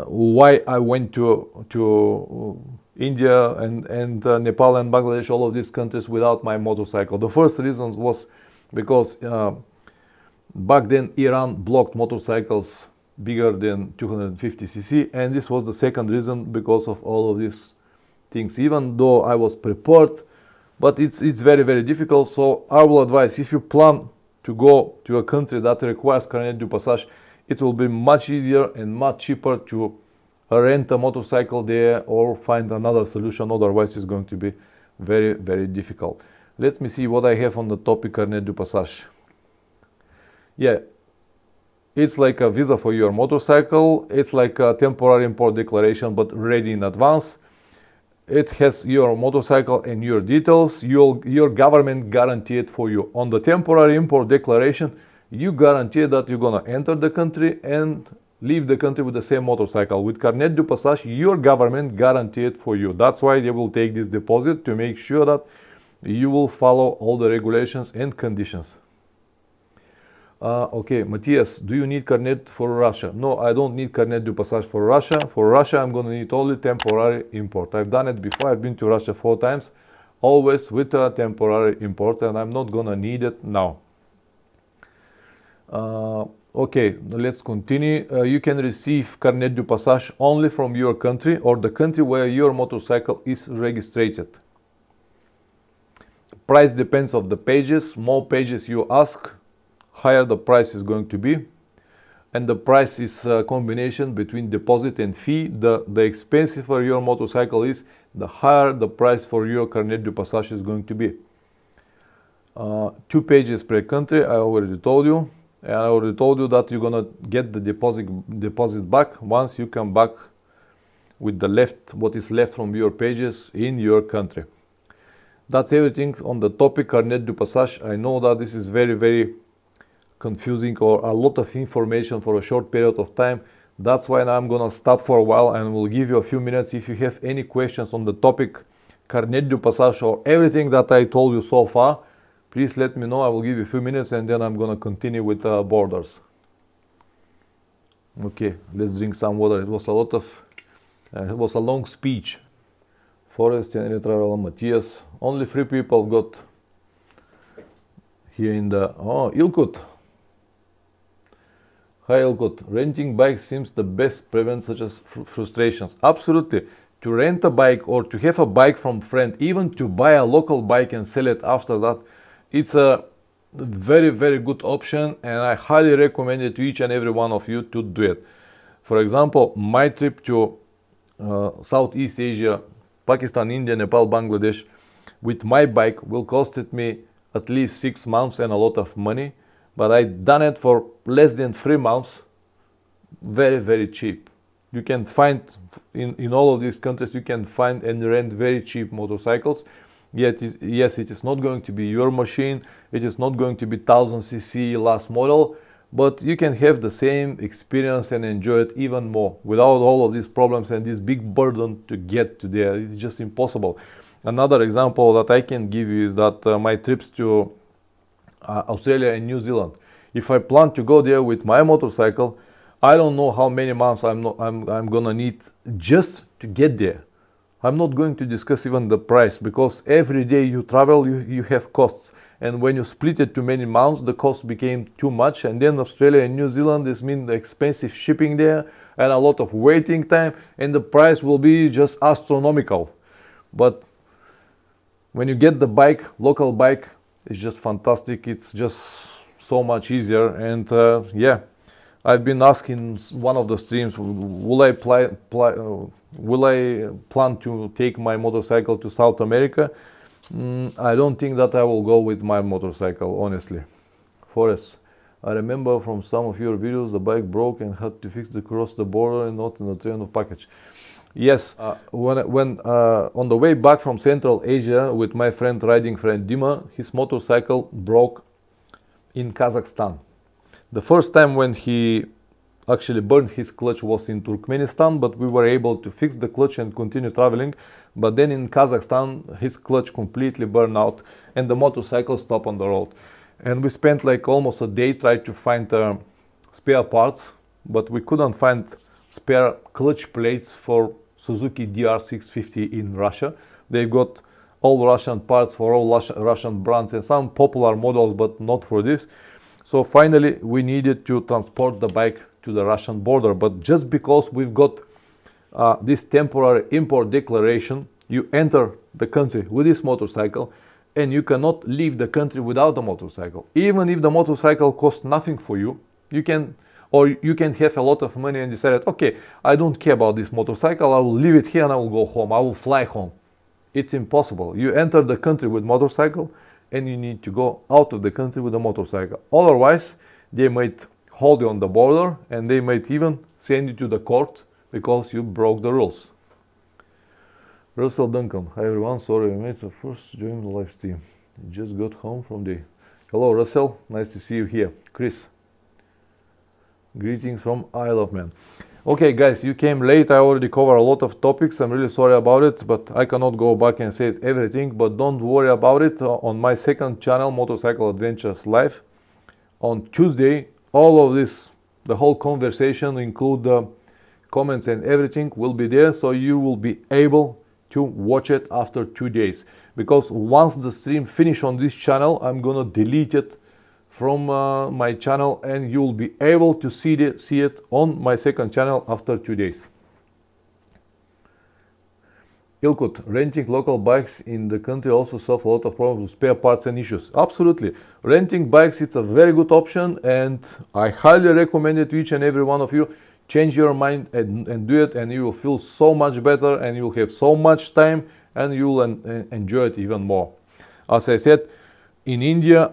why I went to India and Nepal and Bangladesh, all of these countries without my motorcycle. The first reason was because back then Iran blocked motorcycles bigger than 250cc, and this was the second reason because of all of these things. Even though I was prepared, but it's very, very difficult. So I will advise, if you plan to go to a country that requires Carnet de Passage, it will be much easier and much cheaper to rent a motorcycle there or find another solution. Otherwise it's going to be very, very difficult. Let me see what I have on the topic Carnet de Passage. Yeah, it's like a visa for your motorcycle. It's like a temporary import declaration, but ready in advance. It has your motorcycle and your details. Your government guarantee it for you. On the temporary import declaration, you guarantee that you're gonna enter the country and leave the country with the same motorcycle. With Carnet de Passage, your government guarantee it for you. That's why they will take this deposit, to make sure that you will follow all the regulations and conditions. Okay, Matthias, do you need Carnet for Russia? No, I don't need Carnet de Passage for Russia. For Russia, I'm going to need only temporary import. I've done it before. I've been to Russia 4 times, always with a temporary import, and I'm not going to need it now. Okay, let's continue. You can receive Carnet de Passage only from your country or the country where your motorcycle is registered. Price depends on the pages. More pages you ask, higher the price is going to be. And the price is a combination between deposit and fee. The expensiver your motorcycle is, the higher the price for your Carnet de Passage is going to be. 2 pages per country, I already told you. And I already told you that you're gonna get the deposit back once you come back with the what is left from your pages in your country. That's everything on the topic Carnet de Passage. I know that this is very, very confusing or a lot of information for a short period of time. That's why now I'm gonna stop for a while and will give you a few minutes. If you have any questions on the topic Carnet de Passage or everything that I told you so far, please let me know. I will give you a few minutes and then I'm gonna continue with borders. Okay, let's drink some water. It was a long speech. Forest and Travel Matthias. Only 3 people got here in the Ilkut. Hi Ilkut. Renting bike seems the best prevent such as frustrations. Absolutely. To rent a bike or to have a bike from friend, even to buy a local bike and sell it after that, it's a very, very good option, and I highly recommend it to each and every one of you to do it. For example, my trip to Southeast Asia, Pakistan, India, Nepal, Bangladesh, with my bike will cost me at least 6 months and a lot of money, but I done it for less than 3 months, very, very cheap. You can find in all of these countries, you can find and rent very cheap motorcycles. Yet, yes, it is not going to be your machine. It is not going to be 1000cc last model, but you can have the same experience and enjoy it even more without all of these problems and this big burden to get to there. It's just impossible. Another example that I can give you is that my trips to Australia and New Zealand. If I plan to go there with my motorcycle, I don't know how many months I'm gonna need just to get there. I'm not going to discuss even the price, because every day you travel, you have costs. And when you split it to many months, the cost became too much. And then Australia and New Zealand, this means expensive shipping there and a lot of waiting time, and the price will be just astronomical. But when you get the bike, local bike, it's just fantastic. It's just so much easier. And yeah, I've been asking one of the streams, will I plan to take my motorcycle to South America? I don't think that I will go with my motorcycle, honestly. Forrest, I remember from some of your videos the bike broke and had to fix it across the border and not in the train of package. Yes, when on the way back from Central Asia with my riding friend Dima, his motorcycle broke in Kazakhstan. The first time when he actually burned his clutch was in Turkmenistan, but we were able to fix the clutch and continue traveling. But then in Kazakhstan, his clutch completely burned out and the motorcycle stopped on the road. And we spent like almost a day trying to find spare parts, but we couldn't find spare clutch plates for Suzuki DR650 in Russia. They've got all Russian parts for all Russian brands and some popular models, but not for this. So finally we needed to transport the bike to the Russian border. But just because we've got this temporary import declaration, you enter the country with this motorcycle and you cannot leave the country without the motorcycle. Even if the motorcycle costs nothing for you, you can have a lot of money and decide, okay, I don't care about this motorcycle, I will leave it here and I will go home, I will fly home. It's impossible. You enter the country with motorcycle and you need to go out of the country with a motorcycle. Otherwise, they might hold you on the border and they might even send you to the court because you broke the rules. Russell Duncan, hi everyone, sorry I made the first join the live stream. Just got home from the... Hello Russell, nice to see you here. Chris, greetings from Isle of Man. Okay guys, you came late, I already covered a lot of topics, I'm really sorry about it, but I cannot go back and say everything, but don't worry about it. On my second channel, Motorcycle Adventures Live, on Tuesday, all of this, the whole conversation, include the comments and everything, will be there, so you will be able to watch it after 2 days. Because once the stream finish on this channel, I'm gonna delete it from my channel and you'll be able to see it on my second channel after 2 days. Ilkut, renting local bikes in the country also solve a lot of problems with spare parts and issues. Absolutely. Renting bikes, it's a very good option and I highly recommend it to each and every one of you. Change your mind and do it and you will feel so much better and you will have so much time and you will enjoy it even more. As I said, in India,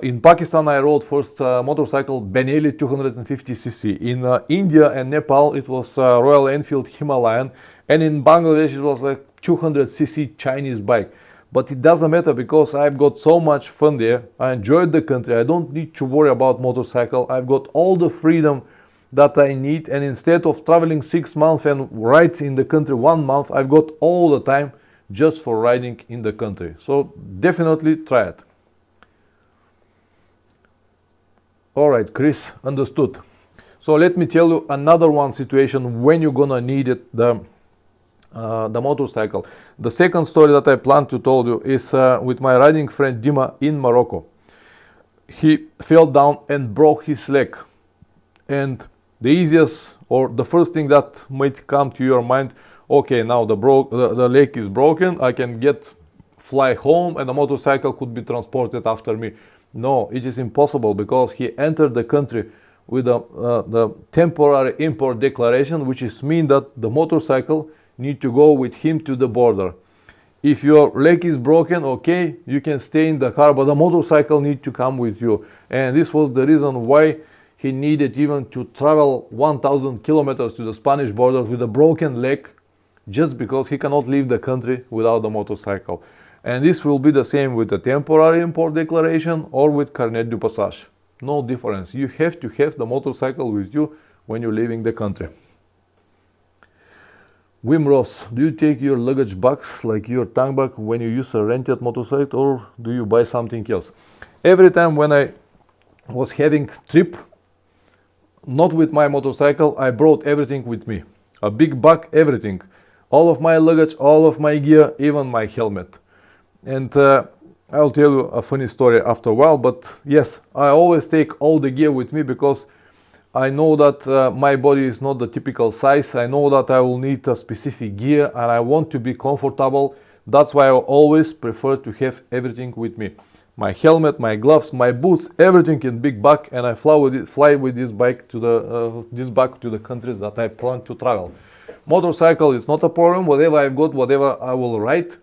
in Pakistan, I rode first motorcycle Benelli 250cc. In India and Nepal, it was Royal Enfield Himalayan. And in Bangladesh, it was like 200cc Chinese bike. But it doesn't matter because I've got so much fun there. I enjoyed the country. I don't need to worry about motorcycle. I've got all the freedom that I need. And instead of traveling 6 months and ride in the country 1 month, I've got all the time just for riding in the country. So definitely try it. All right, Chris, understood. So let me tell you another one situation when you're gonna need it, the motorcycle. The second story that I plan to tell you is with my riding friend Dima in Morocco. He fell down and broke his leg. And the easiest or the first thing that might come to your mind, okay, now the leg is broken, I can fly home and the motorcycle could be transported after me. No, it is impossible because he entered the country with the temporary import declaration, which is mean that the motorcycle need to go with him to the border. If your leg is broken, okay, you can stay in the car, but the motorcycle need to come with you. And this was the reason why he needed even to travel 1,000 kilometers to the Spanish borders with a broken leg, just because he cannot leave the country without the motorcycle. And this will be the same with the temporary import declaration or with Carnet de Passage. No difference. You have to have the motorcycle with you when you're leaving the country. Wim Ross, do you take your luggage bags like your tank bag when you use a rented motorcycle, or do you buy something else? Every time when I was having trip, not with my motorcycle, I brought everything with me. A big bag, everything. All of my luggage, all of my gear, even my helmet. And I'll tell you a funny story after a while, but yes, I always take all the gear with me because I know that my body is not the typical size. I know that I will need a specific gear and I want to be comfortable. That's why I always prefer to have everything with me. My helmet, my gloves, my boots, everything in big bag, and I fly with this bike to the countries that I plan to travel. Motorcycle is not a problem. Whatever I've got, whatever I will ride,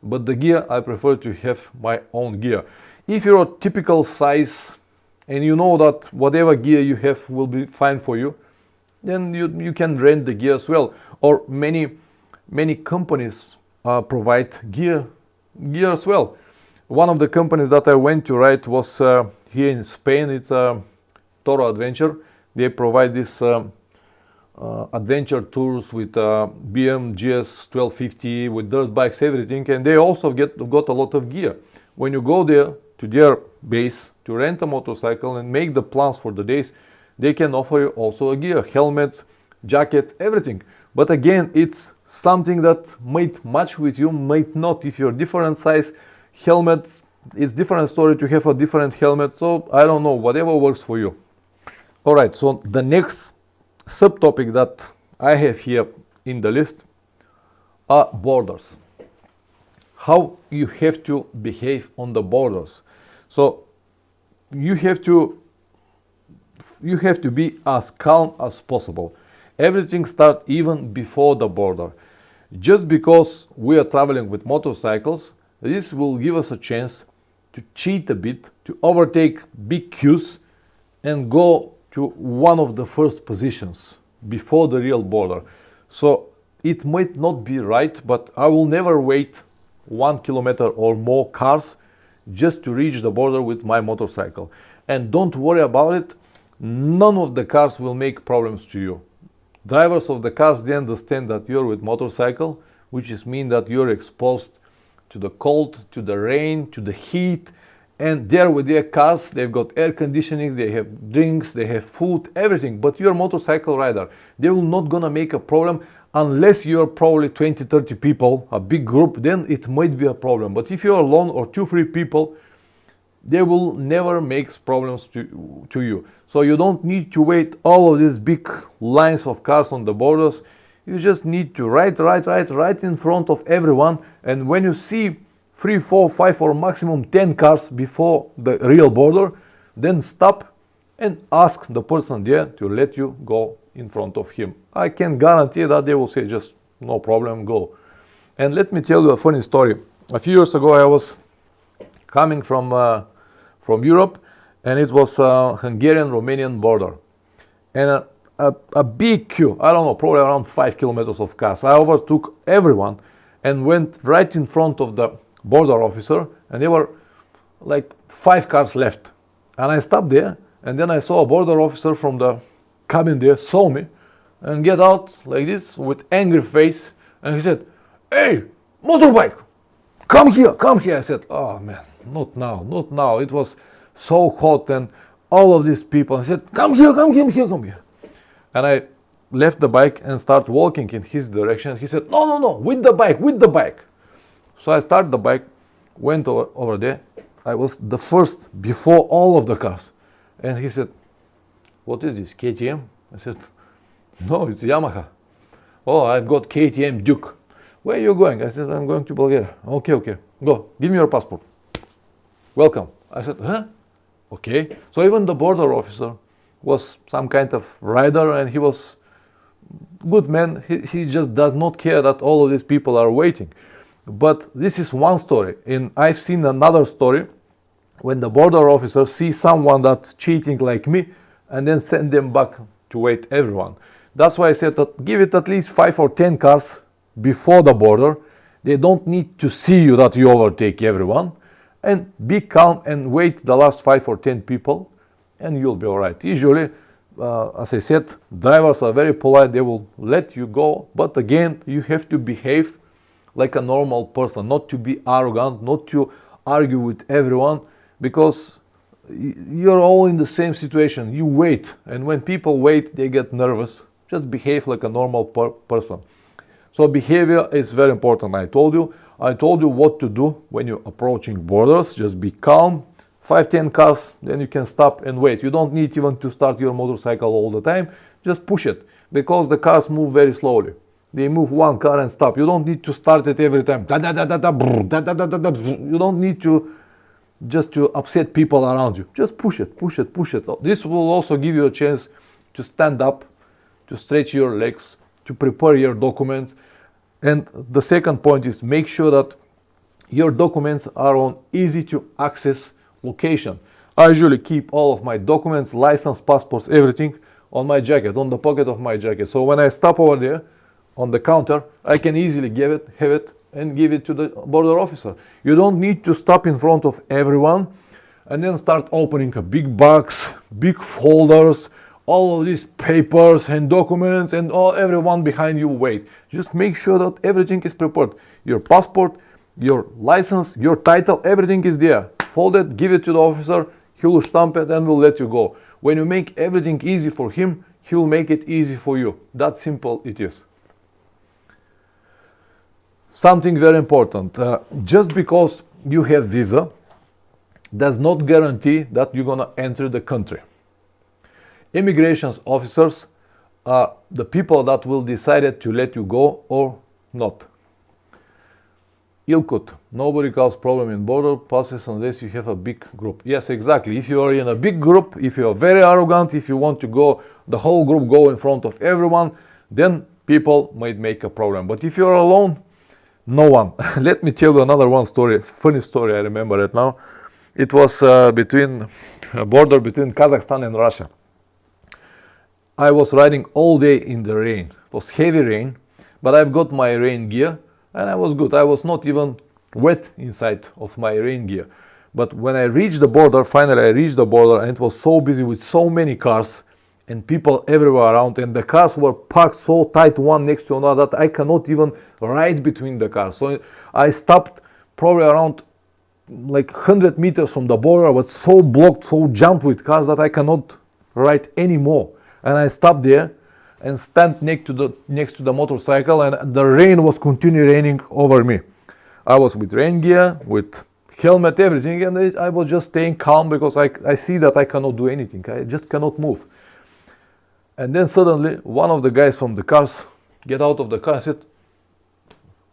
but the gear, I prefer to have my own gear. If you're a typical size and you know that whatever gear you have will be fine for you, then you can rent the gear as well. Or many companies provide gear as well. One of the companies that I went to ride was here in Spain. It's Toro Adventure. They provide this adventure tours with BM GS 1250, with dirt bikes, everything, and they also got a lot of gear. When you go there to their base to rent a motorcycle and make the plans for the days, they can offer you also a gear, helmets, jackets, everything. But again, it's something that might match with you, might not. If you're different size, helmets, it's different story to have a different helmet. So I don't know, whatever works for you. All right, so the next subtopic that I have here in the list are borders. How you have to behave on the borders. So you have to be as calm as possible. Everything starts even before the border. Just because we are traveling with motorcycles, this will give us a chance to cheat a bit, to overtake big queues and go to one of the first positions before the real border. So it might not be right, but I will never wait 1 kilometer or more cars just to reach the border with my motorcycle. And don't worry about it, none of the cars will make problems to you. Drivers of the cars, they understand that you're with motorcycle, which is mean that you're exposed to the cold, to the rain, to the heat, and they're with their cars, they've got air conditioning, they have drinks, they have food, everything, but you're a motorcycle rider. They will not gonna make a problem unless you're probably 20-30 people, a big group, then it might be a problem. But if you're alone or 2-3 people, they will never make problems to you. So you don't need to wait all of these big lines of cars on the borders. You just need to ride right in front of everyone, and when you see 3, 4, 5 or maximum 10 cars before the real border, then stop and ask the person there to let you go in front of him. I can guarantee that they will say just no problem, go. And let me tell you a funny story. A few years ago I was coming from Europe, and it was a Hungarian-Romanian border. And a big queue, I don't know, probably around 5 kilometers of cars. I overtook everyone and went right in front of the border officer, and there were like 5 cars left. And I stopped there, and then I saw a border officer from the cabin there, saw me, and get out like this with angry face, and he said, "Hey, motorbike, come here, come here." I said, "Oh man, not now. It was so hot and all of these people." I said, come here. And I left the bike and started walking in his direction. He said, no, with the bike. So I started the bike, went over there. I was the first before all of the cars. And he said, "What is this, KTM?" I said, "No, it's Yamaha." "Oh, I've got KTM Duke." "Where are you going?" I said, "I'm going to Bulgaria." Okay, go, give me your passport. "Welcome." I said, "Huh? Okay." So even the border officer was some kind of rider, and he was good man. He just does not care that all of these people are waiting. But this is one story, and I've seen another story when the border officer sees someone that's cheating like me and then send them back to wait everyone. That's why I said that give it at least 5 or 10 cars before the border. They don't need to see you that you overtake everyone, and be calm and wait the last 5 or 10 people, and you'll be all right. Usually, as I said, drivers are very polite, they will let you go, but again, you have to behave like a normal person, not to be arrogant, not to argue with everyone, because you're all in the same situation. You wait, and when people wait, they get nervous. Just behave like a normal person. So behavior is very important. I told you what to do when you're approaching borders. Just be calm. 5-10 cars, then you can stop and wait. You don't need even to start your motorcycle all the time. Just push it, because the cars move very slowly. They move one car and stop. You don't need to start it every time. You don't need to just to upset people around you. Just push it, push it, push it. This will also give you a chance to stand up, to stretch your legs, to prepare your documents. And the second point is make sure that your documents are on easy to access location. I usually keep all of my documents, license, passports, everything on my jacket, on the pocket of my jacket. So when I stop over there on the counter, I can easily have it and give it to the border officer. You don't need to stop in front of everyone and then start opening a big box, big folders, all of these papers and documents, and everyone behind you wait. Just make sure that everything is prepared. Your passport, your license, your title, everything is there. Fold it, give it to the officer, he will stamp it and will let you go. When you make everything easy for him, he will make it easy for you. That simple it is. Something very important. Just because you have visa does not guarantee that you're gonna enter the country. Immigration officers are the people that will decide to let you go or not. Ilkut. Nobody causes problem in border passes unless you have a big group. Yes, exactly. If you are in a big group, if you are very arrogant, if you want to go, the whole group go in front of everyone, then people might make a problem. But if you are alone, no one. Let me tell you another one story, funny story, I remember it now. It was between a border between Kazakhstan and Russia. I was riding all day in the rain. It was heavy rain, but I've got my rain gear and I was good. I was not even wet inside of my rain gear. But when I reached the border, finally I reached the border, and it was so busy with so many cars and people everywhere around, and the cars were parked so tight one next to another that I cannot even ride between the cars. So I stopped probably around like 100 meters from the border. I was so blocked, so jammed with cars that I cannot ride anymore. And I stopped there and stand next to the motorcycle, and the rain was continuing raining over me. I was with rain gear, with helmet, everything, and I was just staying calm because I see that I cannot do anything. I just cannot move. And then suddenly one of the guys from the cars get out of the car and said,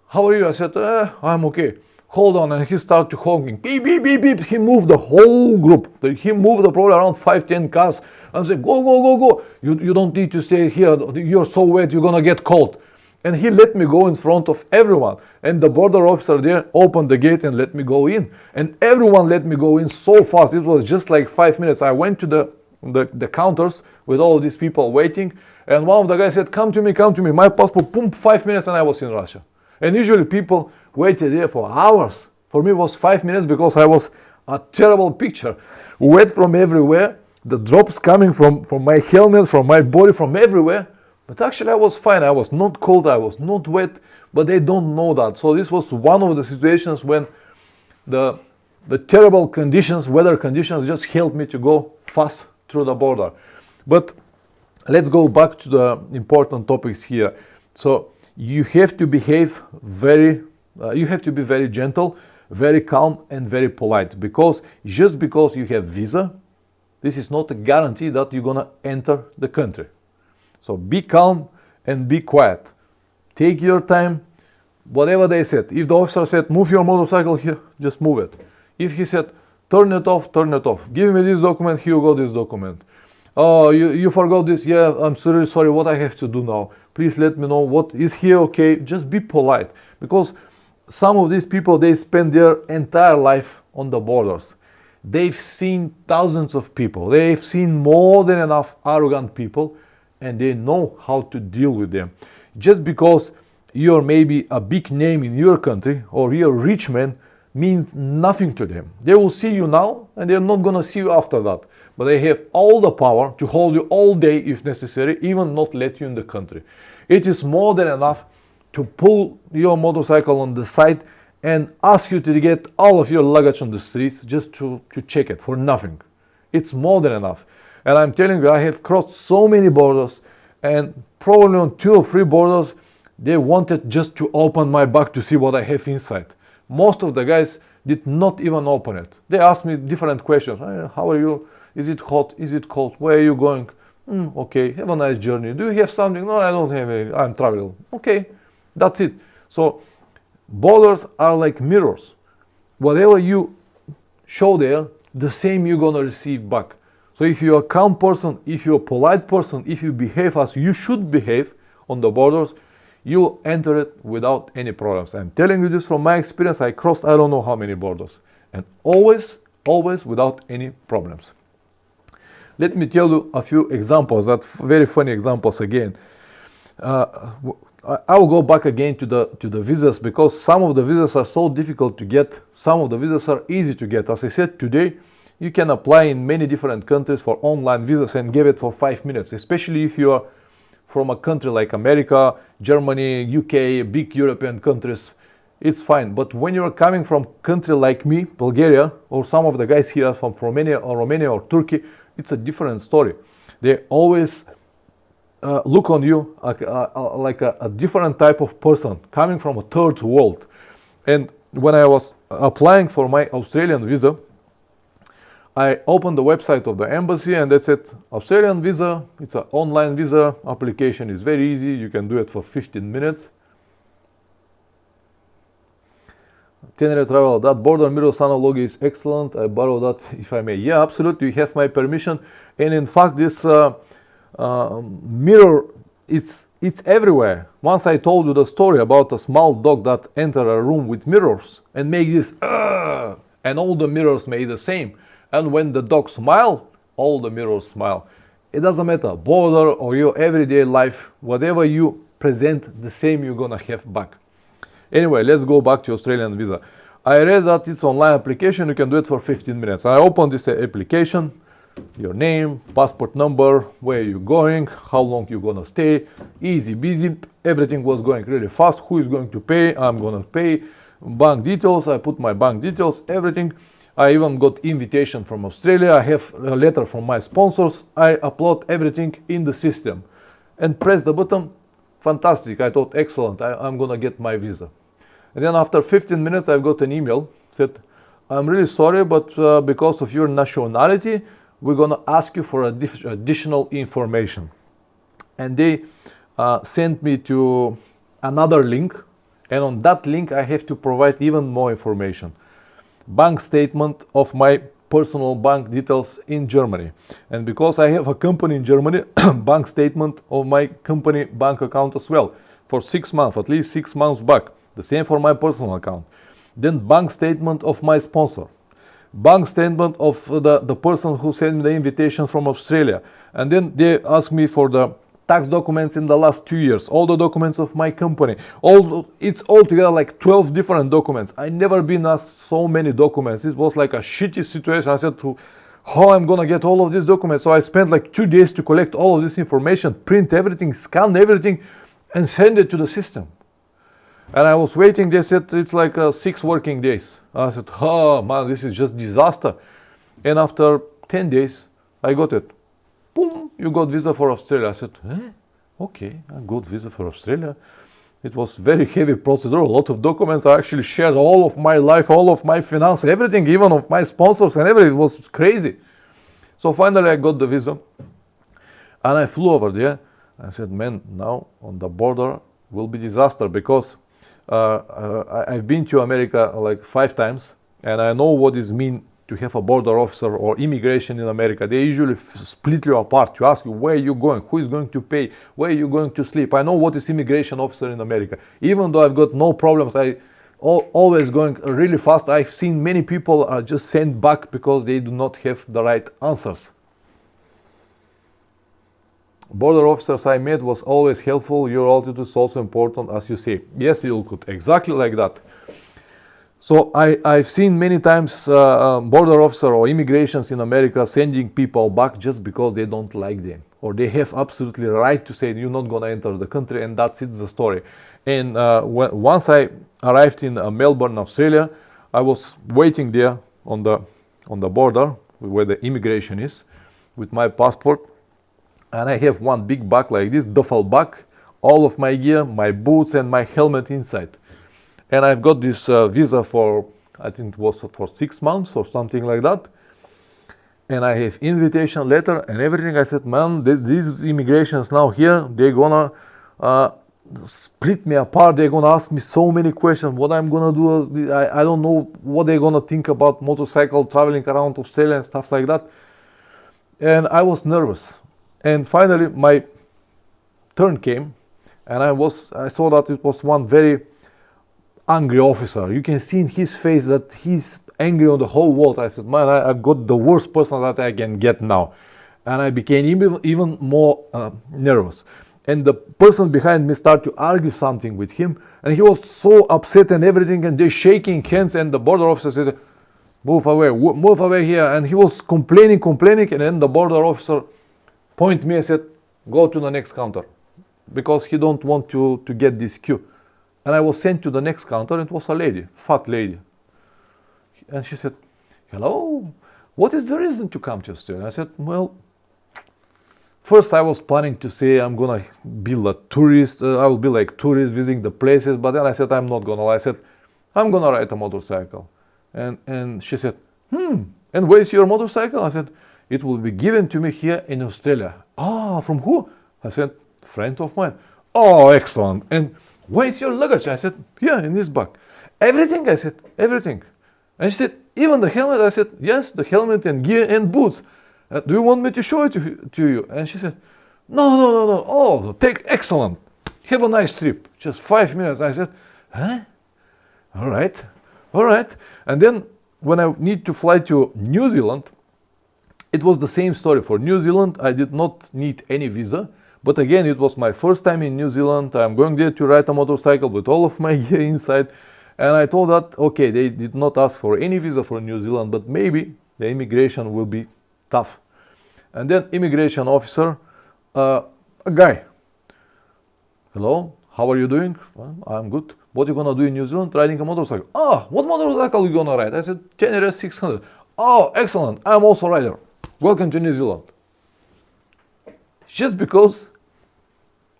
"How are you?" I said, "I'm okay." "Hold on." And he started honking. Beep, beep, beep, beep. He moved the whole group. He moved probably around 5-10 cars. And said, "Go, go, go, go. You don't need to stay here. You're so wet, you're gonna get cold." And he let me go in front of everyone. And the border officer there opened the gate and let me go in. And everyone let me go in so fast. It was just like 5 minutes. I went to the counters with all these people waiting. And one of the guys said, come to me. My passport, boom, 5 minutes and I was in Russia. And usually people waited there for hours. For me it was 5 minutes because I was a terrible picture. Wet from everywhere. The drops coming from my helmet, from my body, from everywhere. But actually I was fine. I was not cold, I was not wet, but they don't know that. So this was one of the situations when the terrible conditions, weather conditions, just helped me to go fast through the border. But let's go back to the important topics here. So you have to behave you have to be very gentle, very calm, and very polite, because just because you have visa, this is not a guarantee that you're gonna enter the country. So be calm and be quiet. Take your time, whatever they said. If the officer said, move your motorcycle here, just move it. If he said, turn it off, turn it off. Give me this document, here you go, this document. Oh, you forgot this, yeah, I'm really sorry, what I have to do now? Please let me know, what is here, okay? Just be polite, because some of these people, they spend their entire life on the borders. They've seen thousands of people. They've seen more than enough arrogant people, and they know how to deal with them. Just because you're maybe a big name in your country or you're a rich man means nothing to them. They will see you now and they're not going to see you after that. but they have all the power to hold you all day if necessary, even not let you in the country. It is more than enough to pull your motorcycle on the side and ask you to get all of your luggage on the streets just to check it for nothing. It's more than enough. And I'm telling you, I have crossed so many borders, and probably on 2 or 3 borders, they wanted just to open my bag to see what I have inside. Most of the guys did not even open it. They asked me different questions. How are you? Is it hot? Is it cold? Where are you going? Okay, have a nice journey. Do you have something? No, I don't have any. I'm traveling. Okay, that's it. So borders are like mirrors. Whatever you show there, the same you're gonna receive back. So if you're a calm person, if you're a polite person, if you behave as you should behave on the borders, you'll enter it without any problems. I'm telling you this from my experience. I crossed I don't know how many borders, and always without any problems. Let me tell you a few examples, that very funny examples again. I'll go back again to the visas, because some of the visas are so difficult to get, some of the visas are easy to get. As I said today, you can apply in many different countries for online visas and get it for 5 minutes, especially if you are from a country like America, Germany, UK, big European countries. It's fine. But when you're coming from a country like me, Bulgaria, or some of the guys here from Romania or Turkey, it's a different story. They always look on you like a different type of person coming from a third world. And when I was applying for my Australian visa, I opened the website of the embassy, and that's it. Australian visa, it's an online visa application. It's very easy. You can do it for 15 minutes. Tenere Travel, that border mirrors analogy is excellent. I borrow that if I may. Yeah, absolutely. You have my permission. And in fact, this mirror, it's everywhere. Once I told you the story about a small dog that entered a room with mirrors and make this, and all the mirrors made the same. And when the dog smile, all the mirrors smile. It doesn't matter, border or your everyday life, whatever you present, the same you're gonna have back. Anyway, let's go back to Australian visa. I read that it's online application, you can do it for 15 minutes. I opened this application, your name, passport number, where you're going, how long you're gonna stay, easy, busy, everything was going really fast. Who is going to pay? I'm gonna pay. Bank details, I put my bank details, everything. I even got invitation from Australia. I have a letter from my sponsors. I upload everything in the system and press the button. Fantastic. I thought, excellent. I'm going to get my visa. And then after 15 minutes, I got an email. Said, I'm really sorry, but because of your nationality, we're going to ask you for additional information. And they sent me to another link. And on that link, I have to provide even more information. Bank statement of my personal bank details in Germany. And because I have a company in Germany, bank statement of my company bank account as well for 6 months, at least 6 months back. The same for my personal account. Then bank statement of my sponsor. Bank statement of the person who sent me the invitation from Australia. And then they asked me for the tax documents in the last 2 years, all the documents of my company. It's all together like 12 different documents. I never been asked so many documents. It was like a shitty situation. I said, how I'm gonna get all of these documents? So I spent like 2 days to collect all of this information, print everything, scan everything, and send it to the system. And I was waiting. They said it's like 6 working days. I said, oh man, this is just disaster. And after 10 days, I got it. Boom, you got visa for Australia. I said, okay, I got visa for Australia. It was very heavy procedure, a lot of documents. I actually shared all of my life, all of my finance, everything, even of my sponsors and everything. It was crazy. So finally I got the visa and I flew over there. I said, man, now on the border will be disaster, because I've been to America like 5 times, and I know what it means to have a border officer or immigration in America. They usually split you apart. You ask you, where are you going? Who is going to pay? Where are you going to sleep? I know what is immigration officer in America. Even though I've got no problems, I always going really fast. I've seen many people are just sent back because they do not have the right answers. Border officers I met was always helpful. Your altitude is also important, as you say. Yes, you could. Exactly like that. So I've seen many times border officer or immigrations in America sending people back just because they don't like them, or they have absolutely right to say you're not gonna enter the country, and that's it, the story. And once I arrived in Melbourne, Australia, I was waiting there on the border where the immigration is with my passport, and I have one big bag like this, duffel bag, all of my gear, my boots and my helmet inside. And I've got this visa for, I think it was for 6 months or something like that. And I have invitation letter and everything. I said, man, these immigrations now here, they're gonna split me apart. They're gonna ask me so many questions. What I'm gonna do, I don't know what they're gonna think about motorcycle traveling around Australia and stuff like that. And I was nervous. And finally my turn came, and I saw that it was one very angry officer. You can see in his face that he's angry on the whole world. I said, man, I've got the worst person that I can get now. And I became even more nervous. And the person behind me started to argue something with him, and he was so upset and everything, and they're shaking hands, and the border officer said, move away here. And he was complaining, and then the border officer pointed me and said, go to the next counter, because he don't want to get this queue. And I was sent to the next counter, and it was a lady, fat lady. And she said, hello, what is the reason to come to Australia? I said, well, first I was planning to say I'm gonna be a tourist, I will be like tourist visiting the places, but then I said, I'm not gonna lie. I said, I'm gonna ride a motorcycle. And she said, and where's your motorcycle? I said, it will be given to me here in Australia. Ah, from who? I said, friend of mine. Oh, excellent. And where's your luggage? I said, here in this bag. Everything? I said, everything. And she said, even the helmet? I said, yes, the helmet and gear and boots. Do you want me to show it to you? And she said, no. Oh, excellent. Have a nice trip. Just 5 minutes. I said, huh? All right. And then when I need to fly to New Zealand, it was the same story. For New Zealand, I did not need any visa. But again, it was my first time in New Zealand. I'm going there to ride a motorcycle with all of my gear inside. And I thought that, okay, they did not ask for any visa for New Zealand, but maybe the immigration will be tough. And then immigration officer, a guy. Hello, how are you doing? Well, I'm good. What are you gonna do in New Zealand? Riding a motorcycle. Ah, what motorcycle are you gonna ride? I said, Tenere 600. Oh, excellent. I'm also a rider. Welcome to New Zealand. Just because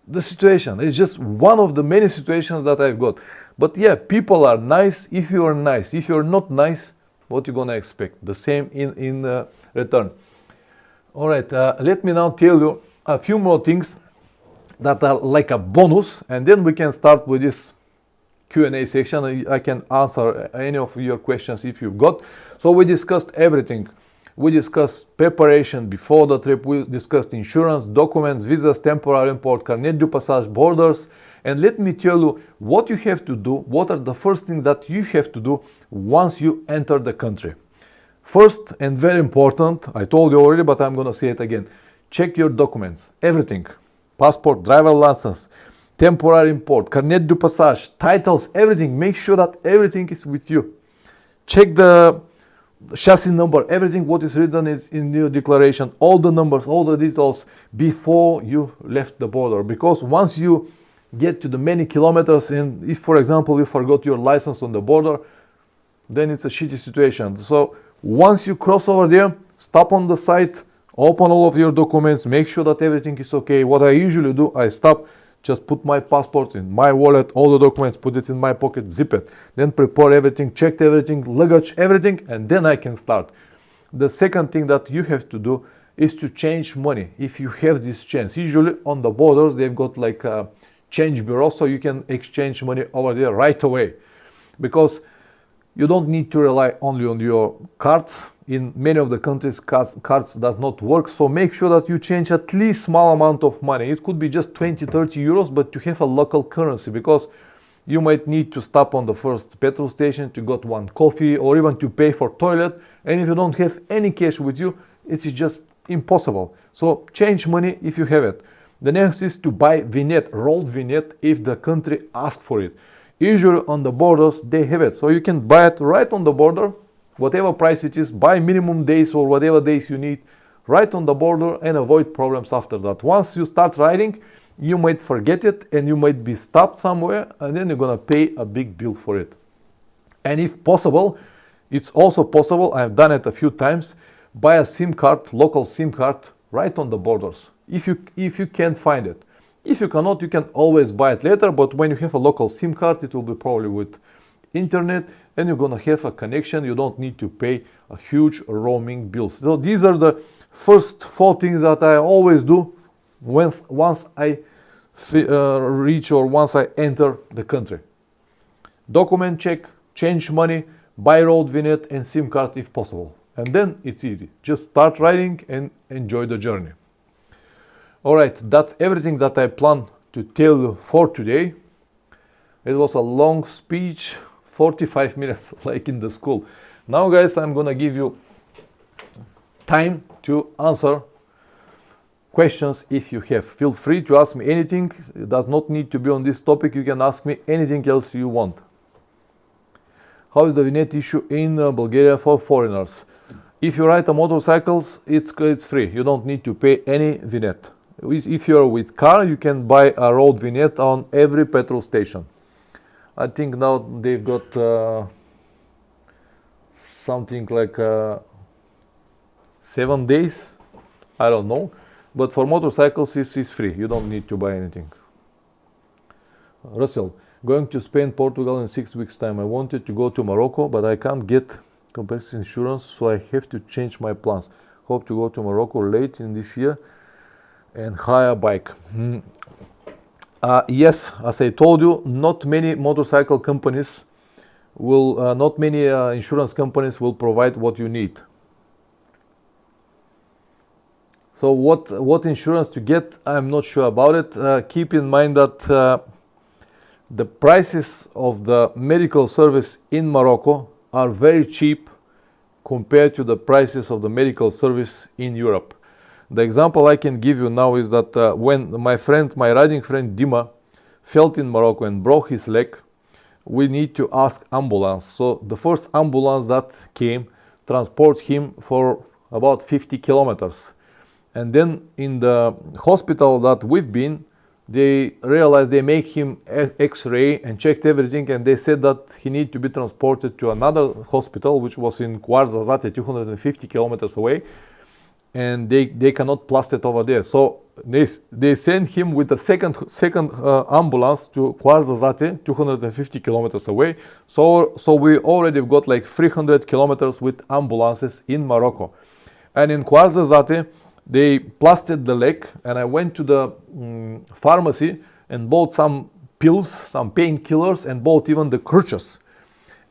the situation is just one of the many situations that I've got. But yeah, people are nice if you are nice. If you're not nice, what you gonna expect? The same in return. All right, let me now tell you a few more things that are like a bonus, and then we can start with this Q&A section. I can answer any of your questions if you've got. So we discussed everything. We discussed preparation before the trip. We discussed insurance, documents, visas, temporary import, Carnet de Passage, borders. And let me tell you what you have to do. What are the first things that you have to do once you enter the country? First, and very important, I told you already, but I'm going to say it again. Check your documents, everything. Passport, driver license, temporary import, Carnet de Passage, titles, everything. Make sure that everything is with you. Check the chassis number, everything what is written is in your declaration, all the numbers, all the details before you left the border. Because once you get to the many kilometers, and if, for example, you forgot your license on the border, then it's a shitty situation. So once you cross over there, stop on the site, open all of your documents, make sure that everything is okay. What I usually do, I stop, just put my passport in my wallet, all the documents, put it in my pocket, zip it. Then prepare everything, check everything, luggage, everything, and then I can start. The second thing that you have to do is to change money if you have this chance. Usually on the borders, they've got like a change bureau, so you can exchange money over there right away. Because you don't need to rely only on your cards. In many of the countries, cards does not work, so make sure that you change at least small amount of money. It could be just 20-30 euros, but to have a local currency, because you might need to stop on the first petrol station to get one coffee or even to pay for toilet, and if you don't have any cash with you, it's just impossible. So change money if you have it. The next is to buy vignette, rolled vignette, if the country asks for it. Usually on the borders they have it, so you can buy it right on the border, whatever price it is, buy minimum days or whatever days you need right on the border and avoid problems after that. Once you start riding, you might forget it and you might be stopped somewhere, and then you're gonna pay a big bill for it. And if possible, it's also possible, I've done it a few times, buy a SIM card, local SIM card, right on the borders, if you can't find it. If you cannot, you can always buy it later, but when you have a local SIM card, it will be probably with internet, and you're gonna have a connection. You don't need to pay a huge roaming bills. So these are the first 4 things that I always do once I reach or once I enter the country. Document check, change money, buy road vignette and SIM card if possible. And then it's easy. Just start riding and enjoy the journey. Alright, that's everything that I plan to tell you for today. It was a long speech, 45 minutes, like in the school. Now guys, I'm gonna give you time to answer questions if you have. Feel free to ask me anything. It does not need to be on this topic. You can ask me anything else you want. How is the vignette issue in Bulgaria for foreigners? If you ride a motorcycle, it's free. You don't need to pay any vignette. If you're with car, you can buy a road vignette on every petrol station. I think now they've got something like 7 days. I don't know. But for motorcycles, it's free. You don't need to buy anything. Russell, going to Spain, Portugal in 6 weeks' time. I wanted to go to Morocco, but I can't get comprehensive insurance, so I have to change my plans. Hope to go to Morocco late in this year and hire a bike. Yes, as I told you, not many motorcycle companies will, not many insurance companies will provide what you need. So what insurance to get, I'm not sure about it. Keep in mind that the prices of the medical service in Morocco are very cheap compared to the prices of the medical service in Europe. The example I can give you now is that when my riding friend Dima fell in Morocco and broke his leg, we need to ask ambulance. So the first ambulance that came transported him for about 50 kilometers. And then in the hospital that we've been, they realized they make him x-ray and checked everything, and they said that he need to be transported to another hospital, which was in Ouarzazate, 250 kilometers away, and they cannot plaster it over there. So they sent him with the second ambulance to Ouarzazate, 250 kilometers away. So we already got like 300 kilometers with ambulances in Morocco. And in Ouarzazate, they plastered the leg, and I went to the pharmacy and bought some pills, some painkillers, and bought even the crutches.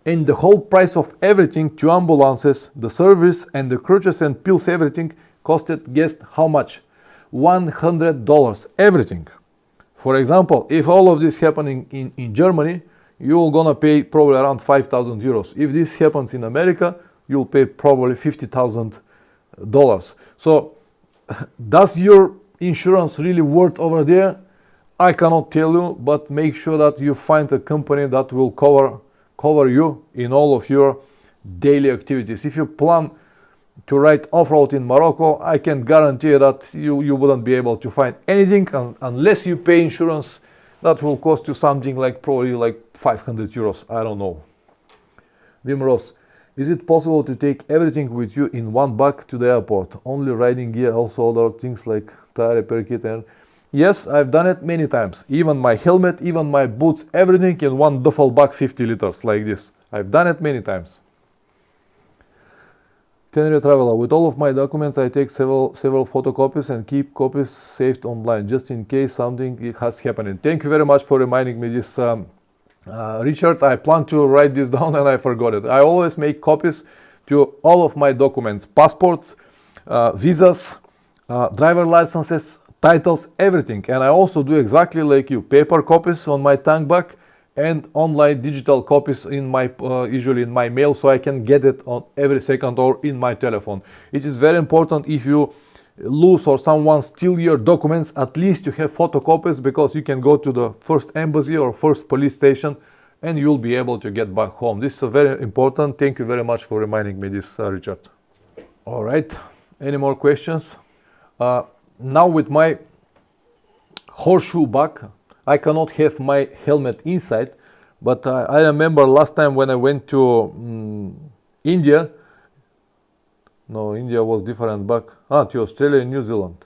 And the whole price of everything, 2 ambulances, the service, and the crutches and pills, everything costed, guess how much? $100, everything. For example, if all of this happening in Germany, you're gonna pay probably around 5,000 euros. If this happens in America, you'll pay probably $50,000. So does your insurance really worth over there? I cannot tell you, but make sure that you find a company that will cover you in all of your daily activities. If you plan to ride off-road in Morocco, I can guarantee that you wouldn't be able to find anything unless you pay insurance that will cost you something like probably like 500 euros. I don't know. Wim Ross, is it possible to take everything with you in one bag to the airport? Only riding gear, also other things like tire repair kit and... Yes, I've done it many times. Even my helmet, even my boots, everything in one duffel bag, 50 liters like this. I've done it many times. Tenerife Traveler, with all of my documents, I take several photocopies and keep copies saved online, just in case something has happened. Thank you very much for reminding me this, Richard. I planned to write this down and I forgot it. I always make copies to all of my documents, passports, visas, driver licenses, titles, everything. And I also do exactly like you, paper copies on my tank bag and online digital copies in my usually in my mail, so I can get it on every second or in my telephone. It is very important if you lose or someone steal your documents, at least you have photocopies, because you can go to the first embassy or first police station and you'll be able to get back home. This is very important. Thank you very much for reminding me this, Richard. All right, any more questions? Now with my horseshoe bag, I cannot have my helmet inside, but I remember last time when I went to India. No, India was different bag. To Australia and New Zealand.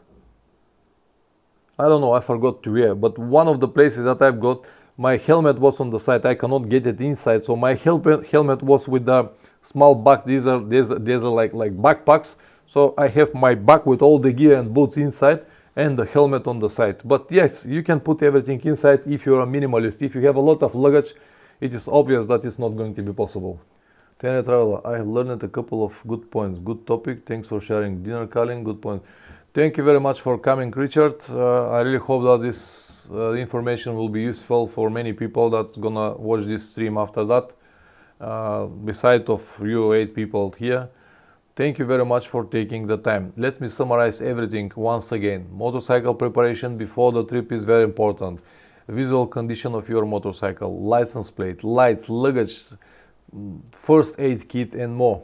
I don't know, I forgot to wear, but one of the places that I've got, my helmet was on the side. I cannot get it inside, so my helmet was with the small bag. These are like backpacks. So I have my bag with all the gear and boots inside, and the helmet on the side. But yes, you can put everything inside if you're a minimalist. If you have a lot of luggage, it is obvious that it's not going to be possible. Carnet Traveler, I have learned a couple of good points. Good topic. Thanks for sharing. Dinner calling. Good point. Thank you very much for coming, Richard. I really hope that this information will be useful for many people that's gonna watch this stream after that. Besides of you 8 people here. Thank you very much for taking the time. Let me summarize everything once again. Motorcycle preparation before the trip is very important. Visual condition of your motorcycle, license plate, lights, luggage, first aid kit and more.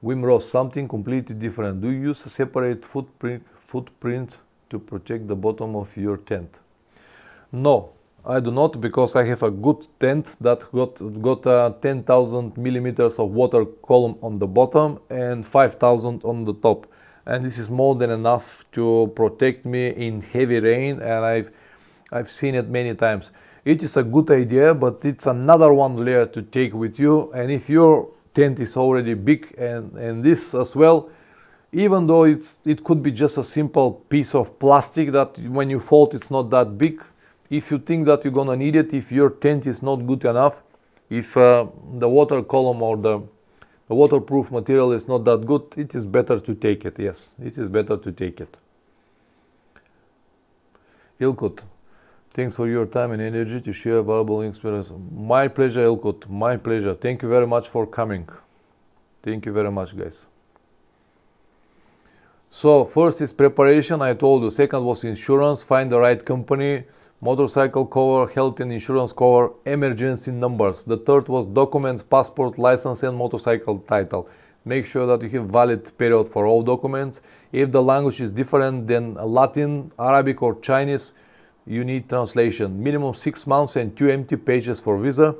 Wim Ross, something completely different. Do you use a separate footprint to protect the bottom of your tent? No, I do not, because I have a good tent that got 10,000 millimeters of water column on the bottom and 5,000 on the top, and this is more than enough to protect me in heavy rain, and I've seen it many times. It is a good idea, but it's another one layer to take with you, and if your tent is already big and this as well, even though it could be just a simple piece of plastic that when you fold it's not that big, if you think that you're gonna need it, if your tent is not good enough, if the water column or the waterproof material is not that good, it is better to take it. Yes, it is better to take it. Ilkut, thanks for your time and energy to share valuable experience. My pleasure, Ilkut, my pleasure. Thank you very much for coming. Thank you very much, guys. So first is preparation, I told you. Second was insurance, find the right company, motorcycle cover, health and insurance cover, emergency numbers. The third was documents, passport, license and motorcycle title. Make sure that you have valid period for all documents. If the language is different than Latin, Arabic or Chinese, you need translation. Minimum 6 months and 2 empty pages for visa.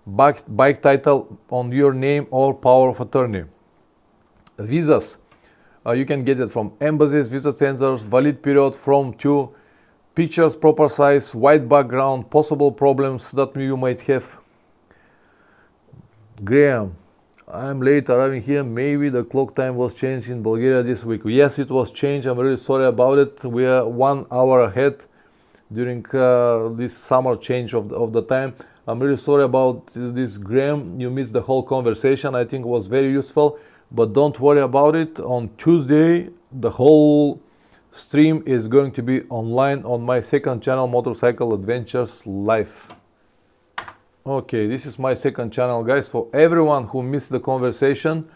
Bike title on your name or power of attorney. Visas. You can get it from embassies, visa centers, valid period from 2. Pictures, proper size, white background, possible problems that you might have. Graham, I'm late arriving here. Maybe the clock time was changed in Bulgaria this week. Yes, it was changed. I'm really sorry about it. We are 1 hour ahead during this summer change of the time. I'm really sorry about this, Graham. You missed the whole conversation. I think it was very useful, but don't worry about it. On Tuesday, the whole stream is going to be online on my second channel, Motorcycle Adventures Live. Okay, this is my second channel, guys. For everyone who missed the conversation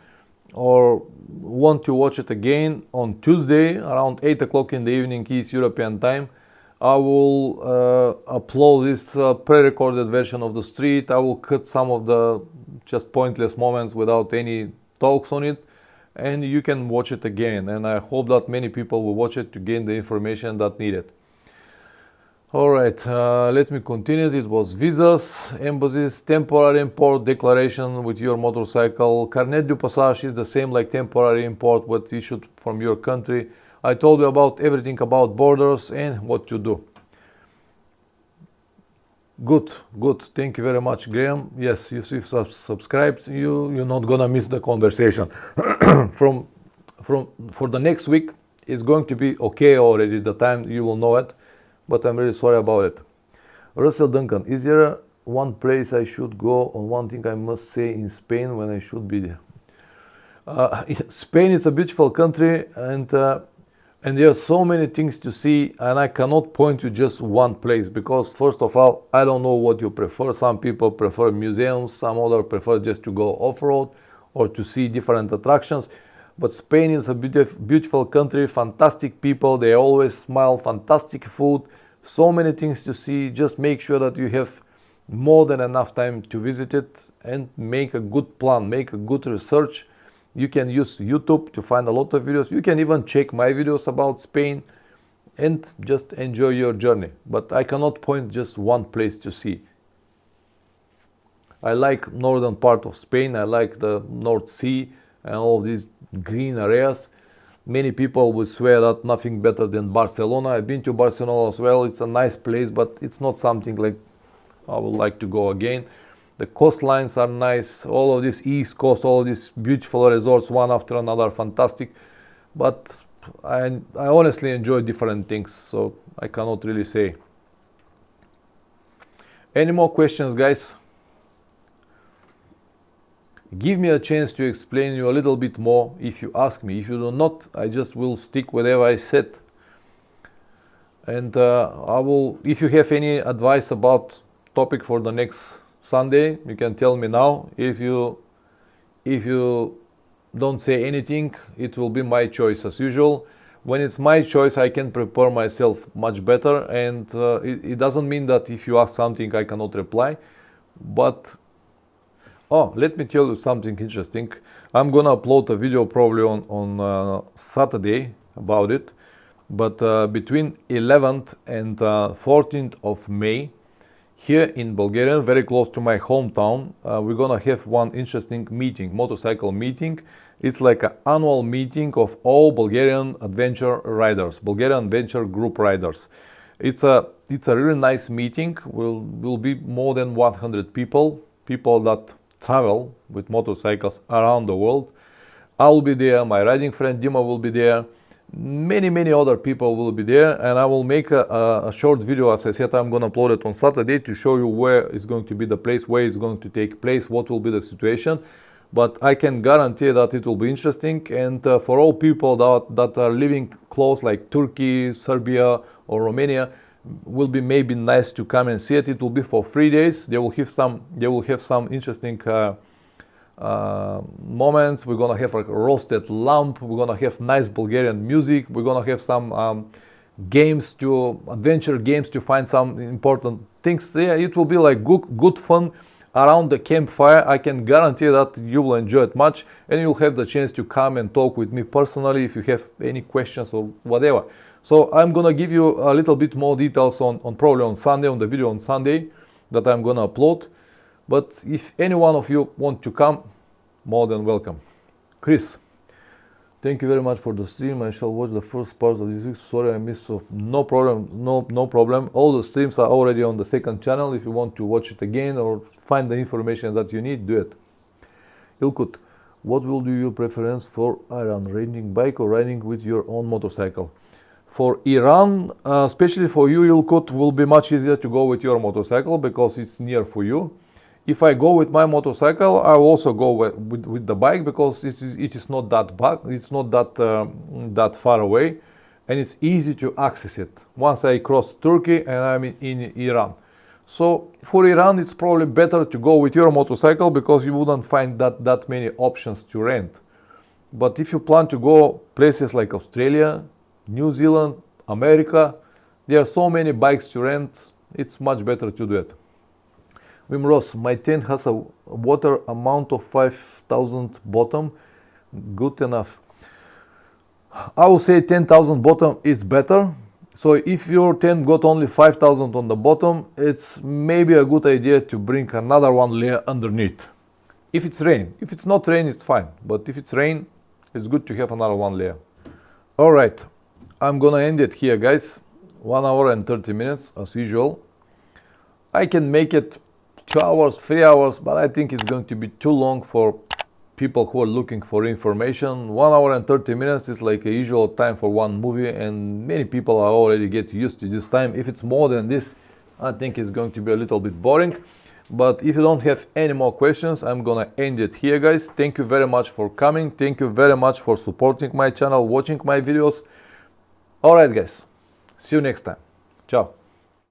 or want to watch it again, on Tuesday around 8 o'clock in the evening East European time, I will upload this pre-recorded version of the street. I will cut some of the just pointless moments without any talks on it, and you can watch it again, and I hope that many people will watch it to gain the information that needed. Alright, let me continue. It was visas, embassies, temporary import declaration with your motorcycle. Carnet de Passage is the same like temporary import, but issued from your country. I told you about everything about borders and what to do. Good. Thank you very much, Graham. Yes, if you've subscribed, you're not gonna miss the conversation. For the next week, it's going to be okay already. The time you will know it, but I'm really sorry about it. Russell Duncan, is there one place I should go, or one thing I must say in Spain when I should be there? Spain is a beautiful country, and there are so many things to see, and I cannot point to just one place, because first of all, I don't know what you prefer. Some people prefer museums, some others prefer just to go off-road or to see different attractions. But Spain is a beautiful country, fantastic people, they always smile, fantastic food, so many things to see. Just make sure that you have more than enough time to visit it and make a good plan, make a good research. You can use YouTube to find a lot of videos. You can even check my videos about Spain and just enjoy your journey. But I cannot point just one place to see. I like northern part of Spain. I like the North Sea and all these green areas. Many people will swear that nothing better than Barcelona. I've been to Barcelona as well. It's a nice place, but it's not something like I would like to go again. The coastlines are nice. All of this East Coast, all of these beautiful resorts, one after another, fantastic. But I honestly enjoy different things, so I cannot really say. Any more questions, guys? Give me a chance to explain you a little bit more if you ask me. If you do not, I just will stick whatever I said. And I will, if you have any advice about topic for the next Sunday, you can tell me now. If you don't say anything, it will be my choice as usual. When it's my choice, I can prepare myself much better, and it doesn't mean that if you ask something I cannot reply. But let me tell you something interesting. I'm gonna upload a video probably on Saturday about it, but between 11th and 14th of May, here in Bulgaria, very close to my hometown, we're gonna have one interesting meeting, motorcycle meeting. It's like an annual meeting of all Bulgarian adventure riders, Bulgarian adventure group riders. It's a really nice meeting. Will be more than 100 people that travel with motorcycles around the world. I'll be there, my riding friend Dima will be there, many other people will be there, and I will make a short video. As I said, I'm going to upload it on Saturday to show you where is going to be the place, where it's going to take place, what will be the situation. But I can guarantee that it will be interesting, and for all people that are living close, like Turkey, Serbia or Romania, will be maybe nice to come and see it. It will be for 3 days. They will have some interesting moments. We're gonna have a roasted lamb. We're gonna have nice Bulgarian music. We're gonna have some adventure games to find some important things. Yeah, it will be like good fun around the campfire. I can guarantee that you will enjoy it much, and you'll have the chance to come and talk with me personally if you have any questions or whatever. So I'm gonna give you a little bit more details on probably on Sunday, on the video on Sunday that I'm gonna upload. But if any one of you want to come, more than welcome. Chris, thank you very much for the stream. I shall watch the first part of this week. Sorry I missed, so no problem, no problem. All the streams are already on the second channel. If you want to watch it again or find the information that you need, do it. Ilkut, what will be your preference for Iran, riding bike or riding with your own motorcycle? For Iran, especially for you, Ilkut, will be much easier to go with your motorcycle because it's near for you. If I go with my motorcycle, I will also go with the bike because it is not that bad, it's not that far away, and it's easy to access it once I cross Turkey and I'm in Iran. So for Iran, it's probably better to go with your motorcycle because you wouldn't find that many options to rent. But if you plan to go places like Australia, New Zealand, America, there are so many bikes to rent, it's much better to do it. Wim Ross, my tent has a water amount of 5,000 bottom, good enough. I would say 10,000 bottom is better. So if your tent got only 5,000 on the bottom, it's maybe a good idea to bring another one layer underneath. If it's rain. If it's not rain, it's fine. But if it's rain, it's good to have another one layer. All right. I'm gonna end it here, guys. 1 hour and 30 minutes as usual. I can make it 2 hours, 3 hours, but I think it's going to be too long for people who are looking for information. 1 hour and 30 minutes is like a usual time for one movie, and many people are already get used to this time. If it's more than this, I think it's going to be a little bit boring. But if you don't have any more questions, I'm gonna end it here, guys. Thank you very much for coming. Thank you very much for supporting my channel, watching my videos. All right, guys. See you next time. Ciao.